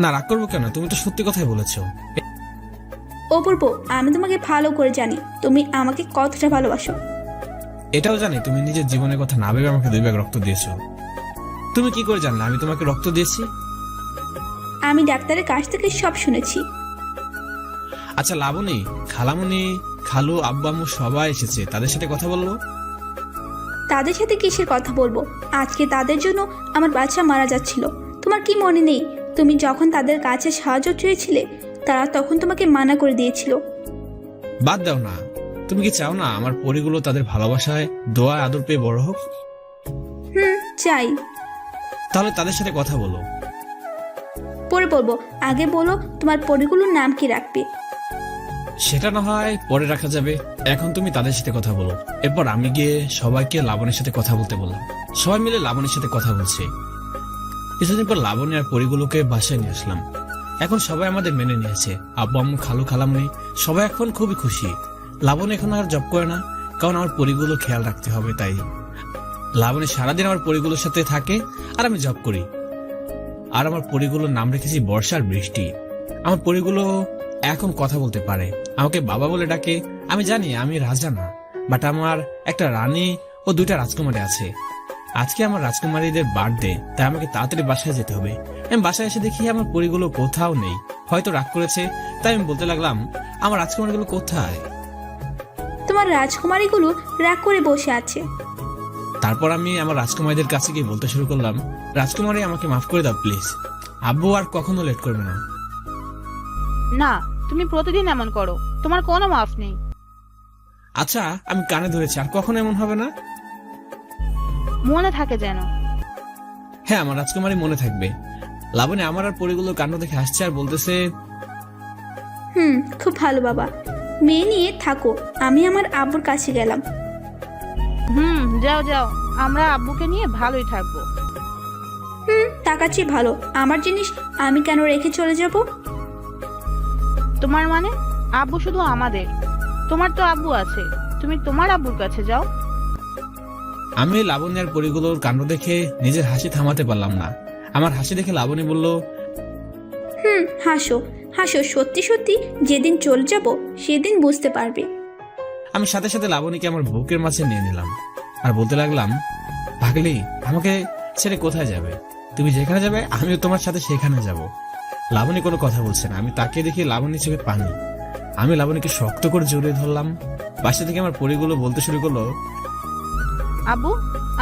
না, রাগ করবো কেন? তুমি তো সত্যি কথাই বলেছো। অপূর্ব, আমি তোমাকে ভালো করে জানি তুমি আমাকে কতটা ভালোবাসো। এটাও জানি তুমি নিজের জীবনের কথা না ভেবে আমাকে 2 ব্যাগ রক্ত দিয়েছো। তুমি কি করে জানলে আমি তোমাকে রক্ত দিয়েছি? আমি ডাক্তারের কাছ থেকে সব শুনেছি। আচ্ছা লাবণী, খালামণি, খালু, আব্বু আম্মু সবাই এসেছে, তাদের সাথে কথা বলবো? তাদের সাথে কিসের কথা বলবো? আজকে তাদের জন্য আমার বাচ্চা মারা যাচ্ছিল। তোমার কি মনে নেই? তুমি যখন তাদের কাছে সাহায্য চেয়েছিলে তারা তখন তোমাকে মানা করে দিয়েছিল। বাদ দাও না। তুমি কি চাও না আমার পরীগুলো তাদের ভালোবাসায় দোয়া আদর পেয়ে বড় হোক? চাই। তাহলে তাদের সাথে কথা বলো। পরে বলবো, আগে বলো তোমার পরীগুলোর নাম কি রাখবে? সেটা না হয় পরে রাখা যাবে। এখন তুমি তাদের সাথে কথা বলো। এরপর আমি গিয়ে সবাইকে লাবণীর সাথে কথা বলতে বললাম। সবাই মিলে লাবণীর সাথে কথা বলছে। কিছুদিন পর লাবণী আর পরীগুলোকে বাসায় নিয়ে আসলাম। এখন সবাই আমাদের মেনে নিয়েছে। আব্বু আম্মু, খালু, খালামণি সবাই এখন খুবই খুশি। লাবণী এখন আর জব করে না, কারণ আমার পরীগুলো খেয়াল রাখতে হবে। তাই লাবণী সারাদিন আমার পরীগুলোর সাথে থাকে আর আমি জব করি। আর আমার পরীগুলোর নাম রেখেছি বর্ষা আর বৃষ্টি। আমার পরীগুলো এখন কথা বলতে পারে, আমাকে বাবা বলে ডাকে। আমি জানি আমি রাজা না, বাট আমার একটা রানী ও 2টা রাজকুমারী আছে। আজকে আমার রাজকুমারীদের বার্থডে, তাই আমাকে তাড়াতাড়ি বাসায় যেতে হবে। আমি বাসায় এসে দেখি আমার পরীগুলো কোথাও নেই। হয়তো রাগ করেছে, তাই আমি বলতে লাগলাম, আমার রাজকুমারগুলো কোথায়? তোমার রাজকুমারীগুলো রাগ করে বসে আছে। তারপর আমি আমার রাজকুমারীদের কাছে গিয়ে বলতে শুরু করলাম, রাজকুমারী আমাকে মাফ করে দাও প্লিজ, আব্বু আর কখনো লেট করবে না। না, তুমি প্রতিদিন এমন করো, তোমার কোনো মাফ নেই। আচ্ছা, আমি কানে ধরেছি, আর কখনো এমন হবে না। মনে থাকে যেন। হ্যাঁ, আমার রাজকুমারী মনে থাকবে। লাবণী আমার আর পরিগুলো কাণ্ড দেখে হাসছে আর বলতেছে, খুব ভালো বাবা, মেয়ে নিয়ে থাকো, আমি আমার আব্বুর কাছে গেলাম। যাও যাও, আমরা আব্বুকে নিয়ে ভালোই থাকবো। তাকাচ্ছি ভালো, আমার জিনিস আমি কেন রেখে চলে যাব? তোমার মানে আব্বু শুধু আমাদের? তোমার তো আব্বু আছে, তুমি তোমার আব্বুর কাছে যাও। আমি লাবণী আর পরিগুলোর কাণ্ড দেখে নিজের হাসি থামাতে পারলাম না। আমার হাসি দেখে লাবণী বলল, হাসো হাসো, সত্যি সত্যি যেদিন চলে যাব সেদিন বুঝতে পারবে। আমি সাথে সাথে লাবণীকে আমার বুকের মাঝে নিয়ে নিলাম আর বলতে লাগলাম, পাগলি, আমাকে ছেড়ে কোথায় যাবে? তুমি যেখানে যাবে আমিও তোমার সাথে সেখানে যাব। লাবণী কোনো কথা বলছে না। আমি তাকে দেখি লাবণীর চোখে পানি। আমি লাবণীকে শক্ত করে জড়িয়ে ধরলাম। পাশে থেকে আমার পরিগুলো বলতে শুরু করলো, আব্বু,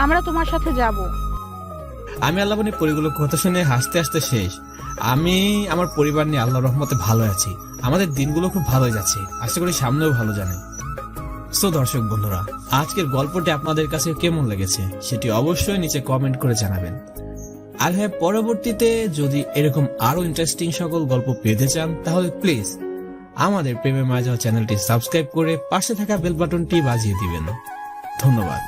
আমরা তোমার সাথে যাব। আমি আর লাবণী পরিগুলো কথা শুনে হাসতে হাসতে শেষ। আমি আমার পরিবার নিয়ে আল্লাহর রহমতে ভালো আছি। আমাদের দিনগুলো খুব ভালো যাচ্ছে, আশা করি সামনেও ভালো জানে। সো দর্শক বন্ধুরা, আজকের গল্পটি আপনাদের কাছে কেমন লেগেছে সেটি অবশ্যই নিচে কমেন্ট করে জানাবেন। আর হ্যাঁ, পরবর্তীতে যদি এরকম আরো ইন্টারেস্টিং সকল গল্প পেতে চান তাহলে প্লিজ আমাদের প্রেমে মায়া যাওয়া চ্যানেলটি সাবস্ক্রাইব করে পাশে থাকা বেল বাটনটি বাজিয়ে দিবেন। ধন্যবাদ।